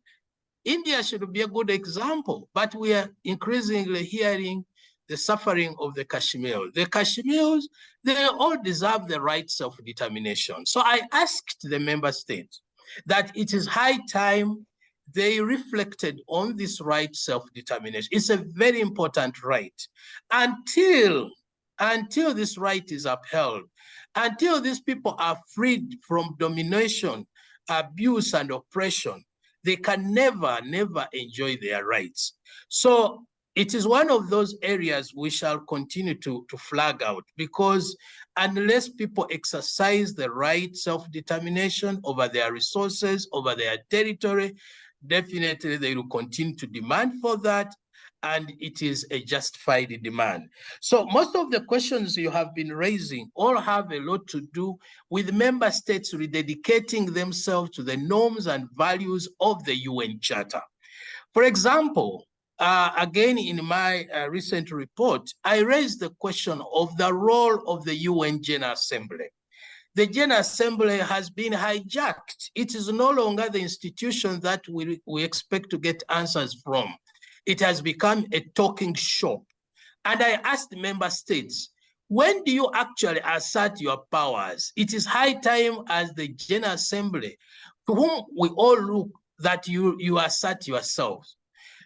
Speaker 2: India should be a good example, but we are increasingly hearing the suffering of the Kashmirs. The Kashmirs, they all deserve the right of self-determination. So I asked the member states that it is high time they reflected on this right self-determination. It's a very important right. Until until this right is upheld, until these people are freed from domination, abuse, and oppression, they can never enjoy their rights. So it is one of those areas we shall continue to flag out, because unless people exercise the right self-determination over their resources, over their territory, definitely they will continue to demand for that, and it is a justified demand. So most of the questions you have been raising all have a lot to do with member states rededicating themselves to the norms and values of the UN Charter. For example, again, in my recent report, I raised the question of the role of the UN General Assembly. The General Assembly has been hijacked. It is no longer the institution that we expect to get answers from. It has become a talking shop. And I asked member states, when do you actually assert your powers? It is high time as the General Assembly, to whom we all look, that you assert yourselves.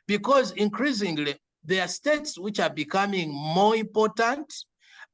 Speaker 2: Because increasingly, there are states which are becoming more important,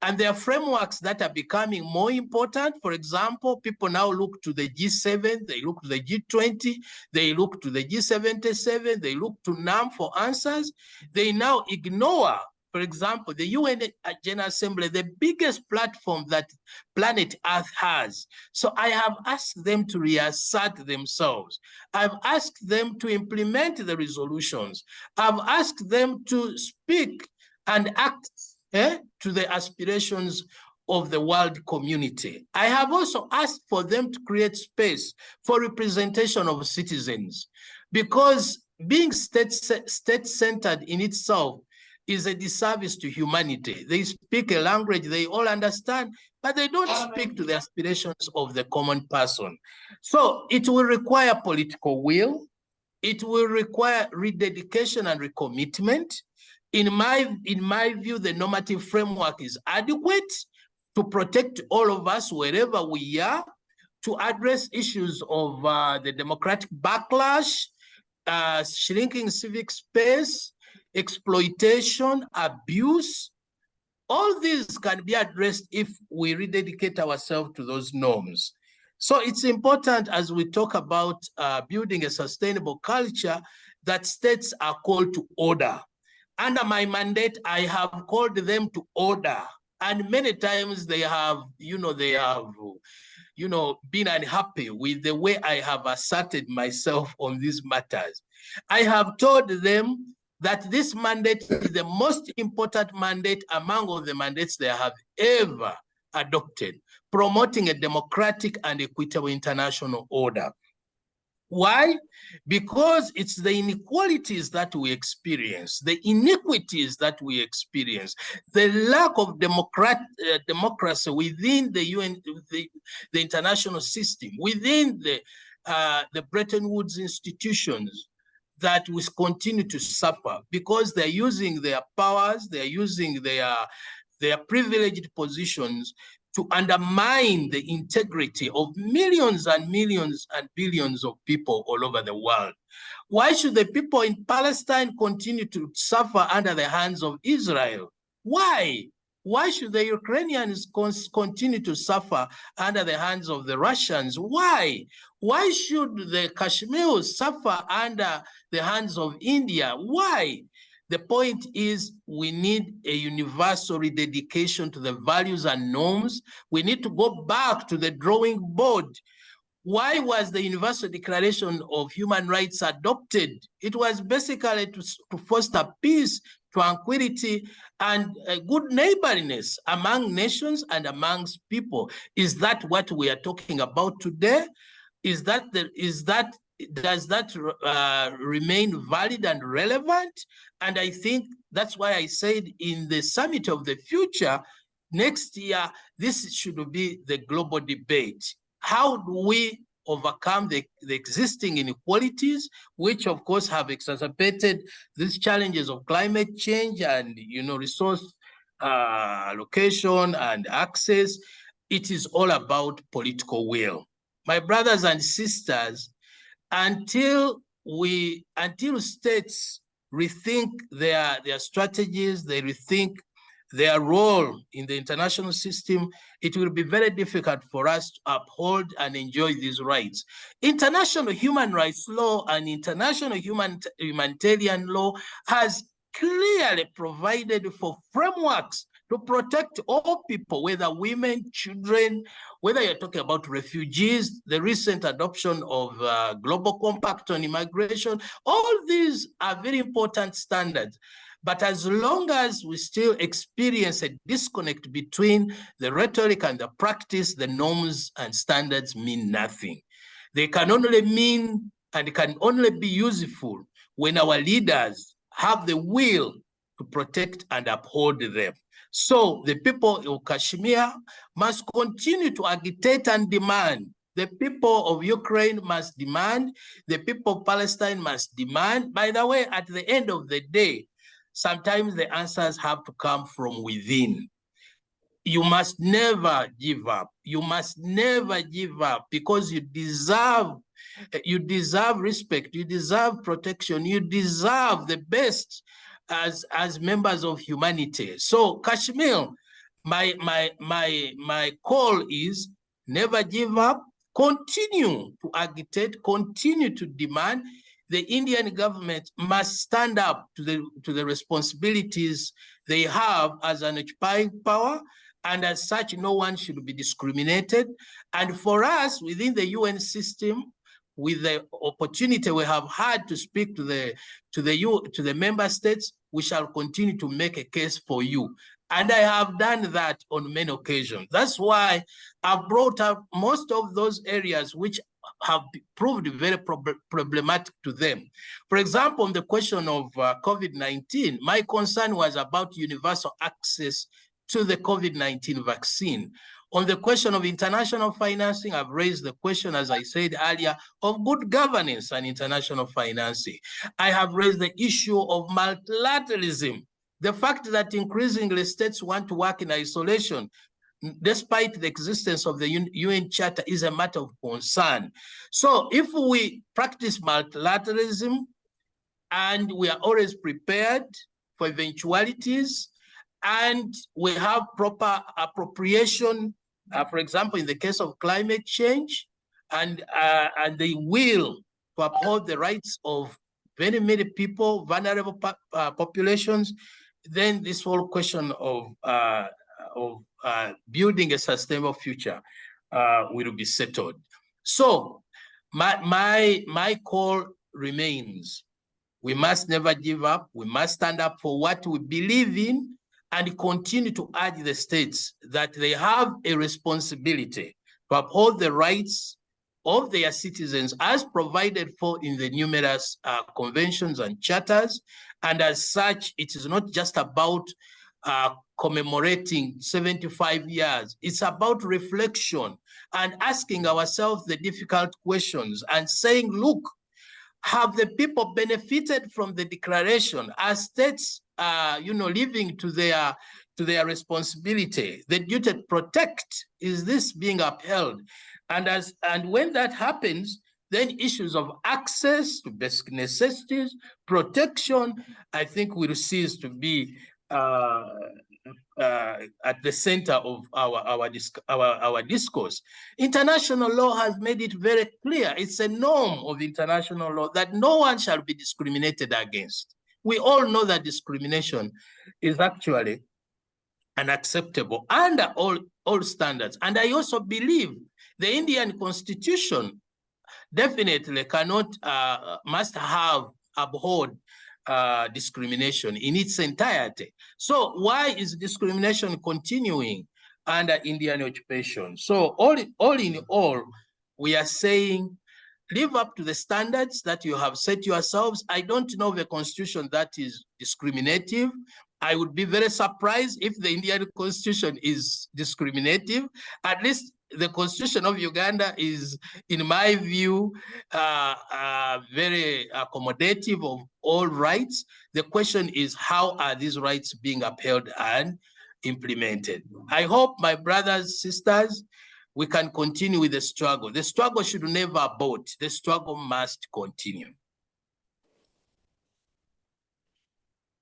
Speaker 2: and there are frameworks that are becoming more important. For example, people now look to the G7, they look to the G20, they look to the G77, they look to NAM for answers. They now ignore, for example, the UN General Assembly, the biggest platform that planet Earth has. So I have asked them to reassert themselves. I've asked them to implement the resolutions. I've asked them to speak and act to the aspirations of the world community. I have also asked for them to create space for representation of citizens, because being state-centered in itself is a disservice to humanity. They speak a language they all understand, but they don't speak to the aspirations of the common person. So it will require political will. It will require rededication and recommitment. In my view, the normative framework is adequate to protect all of us wherever we are, to address issues of the democratic backlash, shrinking civic space, exploitation, abuse. All these can be addressed if we rededicate ourselves to those norms. So it's important, as we talk about building a sustainable culture, that states are called to order. Under my mandate, I have called them to order, and many times they have, been unhappy with the way I have asserted myself on these matters. I have told them that this mandate is the most important mandate among all the mandates they have ever adopted, promoting a democratic and equitable international order. Why? Because it's the inequalities that we experience, the iniquities that we experience, the lack of democracy within the UN, the international system, within the Bretton Woods institutions, that we continue to suffer, because they're using their powers, they're using their privileged positions to undermine the integrity of millions and millions and billions of people all over the world. Why should the people in Palestine continue to suffer under the hands of Israel? Why? Why should the Ukrainians continue to suffer under the hands of the Russians? Why? Why should the Kashmirs suffer under the hands of India? Why? The point is, we need a universal rededication to the values and norms. We need to go back to the drawing board. Why was the Universal Declaration of Human Rights adopted? It was basically to foster peace, tranquility, and good neighborliness among nations and amongst people. Is that what we are talking about today? Does that remain valid and relevant? And I think that's why I said in the Summit of the Future, next year, this should be the global debate. How do we overcome the existing inequalities, which of course have exacerbated these challenges of climate change and resource allocation and access? It is all about political will. My brothers and sisters, until states rethink their strategies, they rethink their role in the international system, it will be very difficult for us to uphold and enjoy these rights. International human rights law and international humanitarian law has clearly provided for frameworks to protect all people, whether women, children, whether you're talking about refugees, the recent adoption of Global Compact on Immigration. All these are very important standards. But as long as we still experience a disconnect between the rhetoric and the practice, the norms and standards mean nothing. They can only mean and can only be useful when our leaders have the will to protect and uphold them. So the people of Kashmir must continue to agitate and demand. The people of Ukraine must demand. The people of Palestine must demand. By the way, at the end of the day, sometimes the answers have to come from within. You must never give up. You must never give up, because you deserve respect, you deserve protection, you deserve the best as members of humanity. So Kashmir, my call is never give up, continue to agitate, continue to demand. The Indian government must stand up to the responsibilities they have as an occupying power, and as such, no one should be discriminated. And for us within the UN system, with the opportunity we have had to speak to the member states, we shall continue to make a case for you. And I have done that on many occasions. That's why I've brought up most of those areas which have proved very problematic to them. For example, on the question of COVID-19, my concern was about universal access to the COVID-19 vaccine. On the question of international financing, I've raised the question, as I said earlier, of good governance and international financing. I have raised the issue of multilateralism. The fact that increasingly states want to work in isolation, despite the existence of the UN Charter, is a matter of concern. So if we practice multilateralism and we are always prepared for eventualities, and we have proper appropriation, for example, in the case of climate change, and the will to uphold the rights of very many people, vulnerable populations, then this whole question of building a sustainable future will be settled. So my call remains: we must never give up. We must stand up for what we believe in, and continue to urge the states that they have a responsibility to uphold the rights of their citizens as provided for in the numerous conventions and charters. And as such, it is not just about commemorating 75 years. It's about reflection and asking ourselves the difficult questions and saying, look, have the people benefited from the declaration? Are states living to their responsibility, the duty to protect? Is this being upheld? And when that happens, then issues of access to basic necessities, protection, I think will cease to be at the center of our discourse. International law has made it very clear. It's a norm of international law that no one shall be discriminated against. We all know that discrimination is actually unacceptable under all standards. And I also believe the Indian Constitution definitely must have abhorred discrimination in its entirety. So why is discrimination continuing under Indian occupation? So all in all, we are saying, live up to the standards that you have set yourselves. I don't know of a constitution that is discriminative. I would be very surprised if the Indian Constitution is discriminative. At least the Constitution of Uganda is, in my view, very accommodative of all rights. The question is, how are these rights being upheld and implemented? I hope, my brothers, sisters, we can continue with the struggle. The struggle should never abort. The struggle must continue.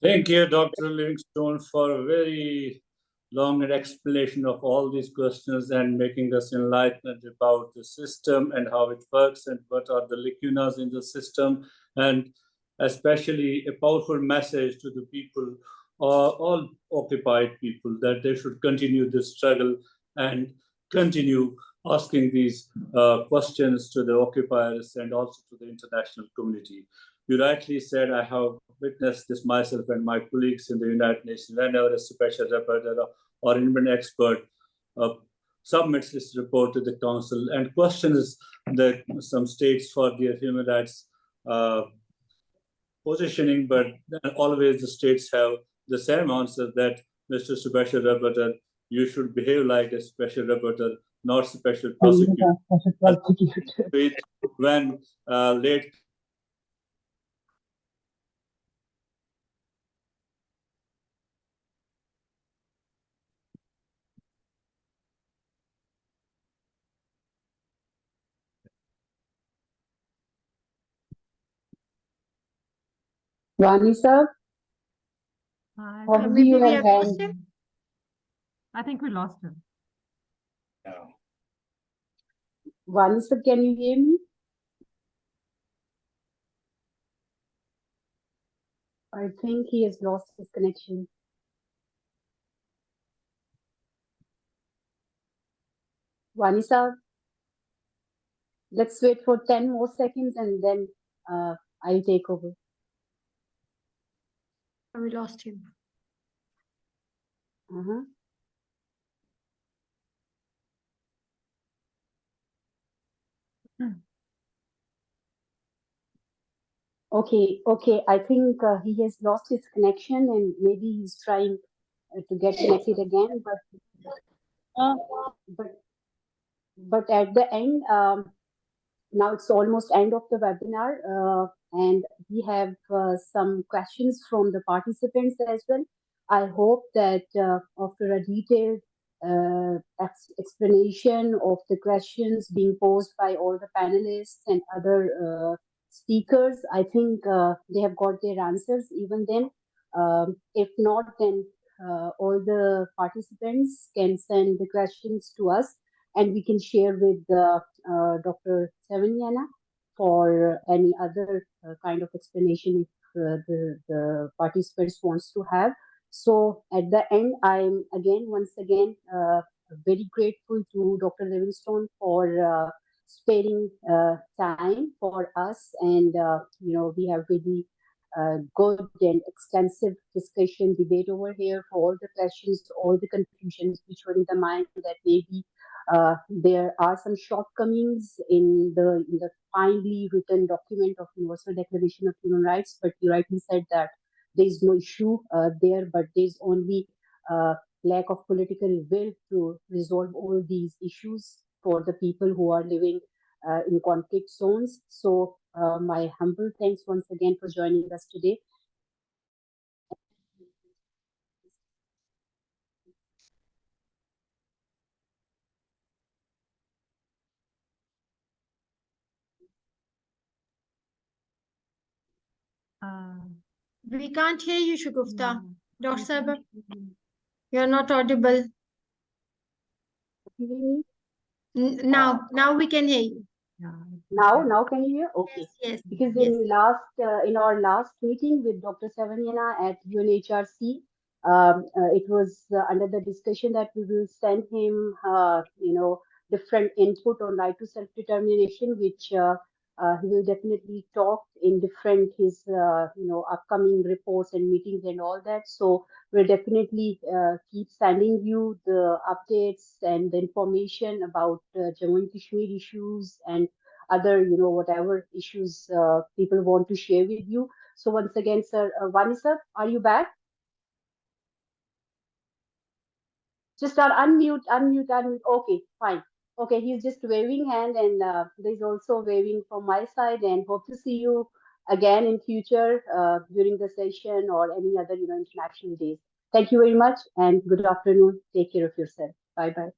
Speaker 1: Thank you, Dr. Livingstone, for a very long explanation of all these questions and making us enlightened about the system and how it works and what are the lacunas in the system, and especially a powerful message to the people, all occupied people, that they should continue this struggle and continue asking these questions to the occupiers and also to the international community. You rightly said, I have witnessed this myself and my colleagues in the United Nations. Whenever a special rapporteur or independent expert submits this report to the council and questions some states for their human rights positioning, but always the states have the same answer that Mr. Special Rapporteur, you should behave like a special rapporteur, not special prosecutor. When late
Speaker 7: Vani sir,
Speaker 4: I
Speaker 5: Maybe
Speaker 7: you
Speaker 5: we
Speaker 7: have
Speaker 5: have lost
Speaker 7: hand?
Speaker 5: him.
Speaker 4: I think we lost him.
Speaker 2: No.
Speaker 7: Vani sir, can you hear me? I think he has lost his connection. Vani sir, let's wait for 10 more seconds and then I'll take over.
Speaker 5: We lost him.
Speaker 7: Uh-huh. Okay. I think he has lost his connection and maybe he's trying to get connected again. But at the end, now it's almost end of the webinar, and we have some questions from the participants as well. I hope that after a detailed explanation of the questions being posed by all the panelists and other speakers, I think they have got their answers even then. If not, then all the participants can send the questions to us and we can share with Dr. Savanyana for any other kind of explanation if the participants wants to have. So at the end, I'm once again very grateful to Dr. Livingstone for sparing time for us, and we have really good and extensive discussion, debate over here for all the questions, all the confusions which were in the mind that maybe there are some shortcomings in the finely written document of Universal Declaration of Human Rights, but you rightly said that there is no issue there, but there is only lack of political will to resolve all these issues for the people who are living in conflict zones. So my humble thanks once again for joining us today.
Speaker 5: We can't hear you, Shagufta. Dr. Saber, you're not audible. Now we can hear you.
Speaker 7: Now can you hear? Okay.
Speaker 5: Yes.
Speaker 7: Because
Speaker 5: Yes.
Speaker 7: in our last meeting with Dr. Savanyana at UNHRC, it was under the discussion that we will send him, different input on right to self-determination, which he will definitely talk in different his upcoming reports and meetings and all that. So we'll definitely keep sending you the updates and the information about Jammu and Kashmir issues and other, whatever issues people want to share with you. So once again, sir, Vani sir, are you back? Just unmute. Okay, fine. Okay, he's just waving hand, and there's also waving from my side, and hope to see you again in future during the session or any other, international days. Thank you very much, and good afternoon. Take care of yourself. Bye bye.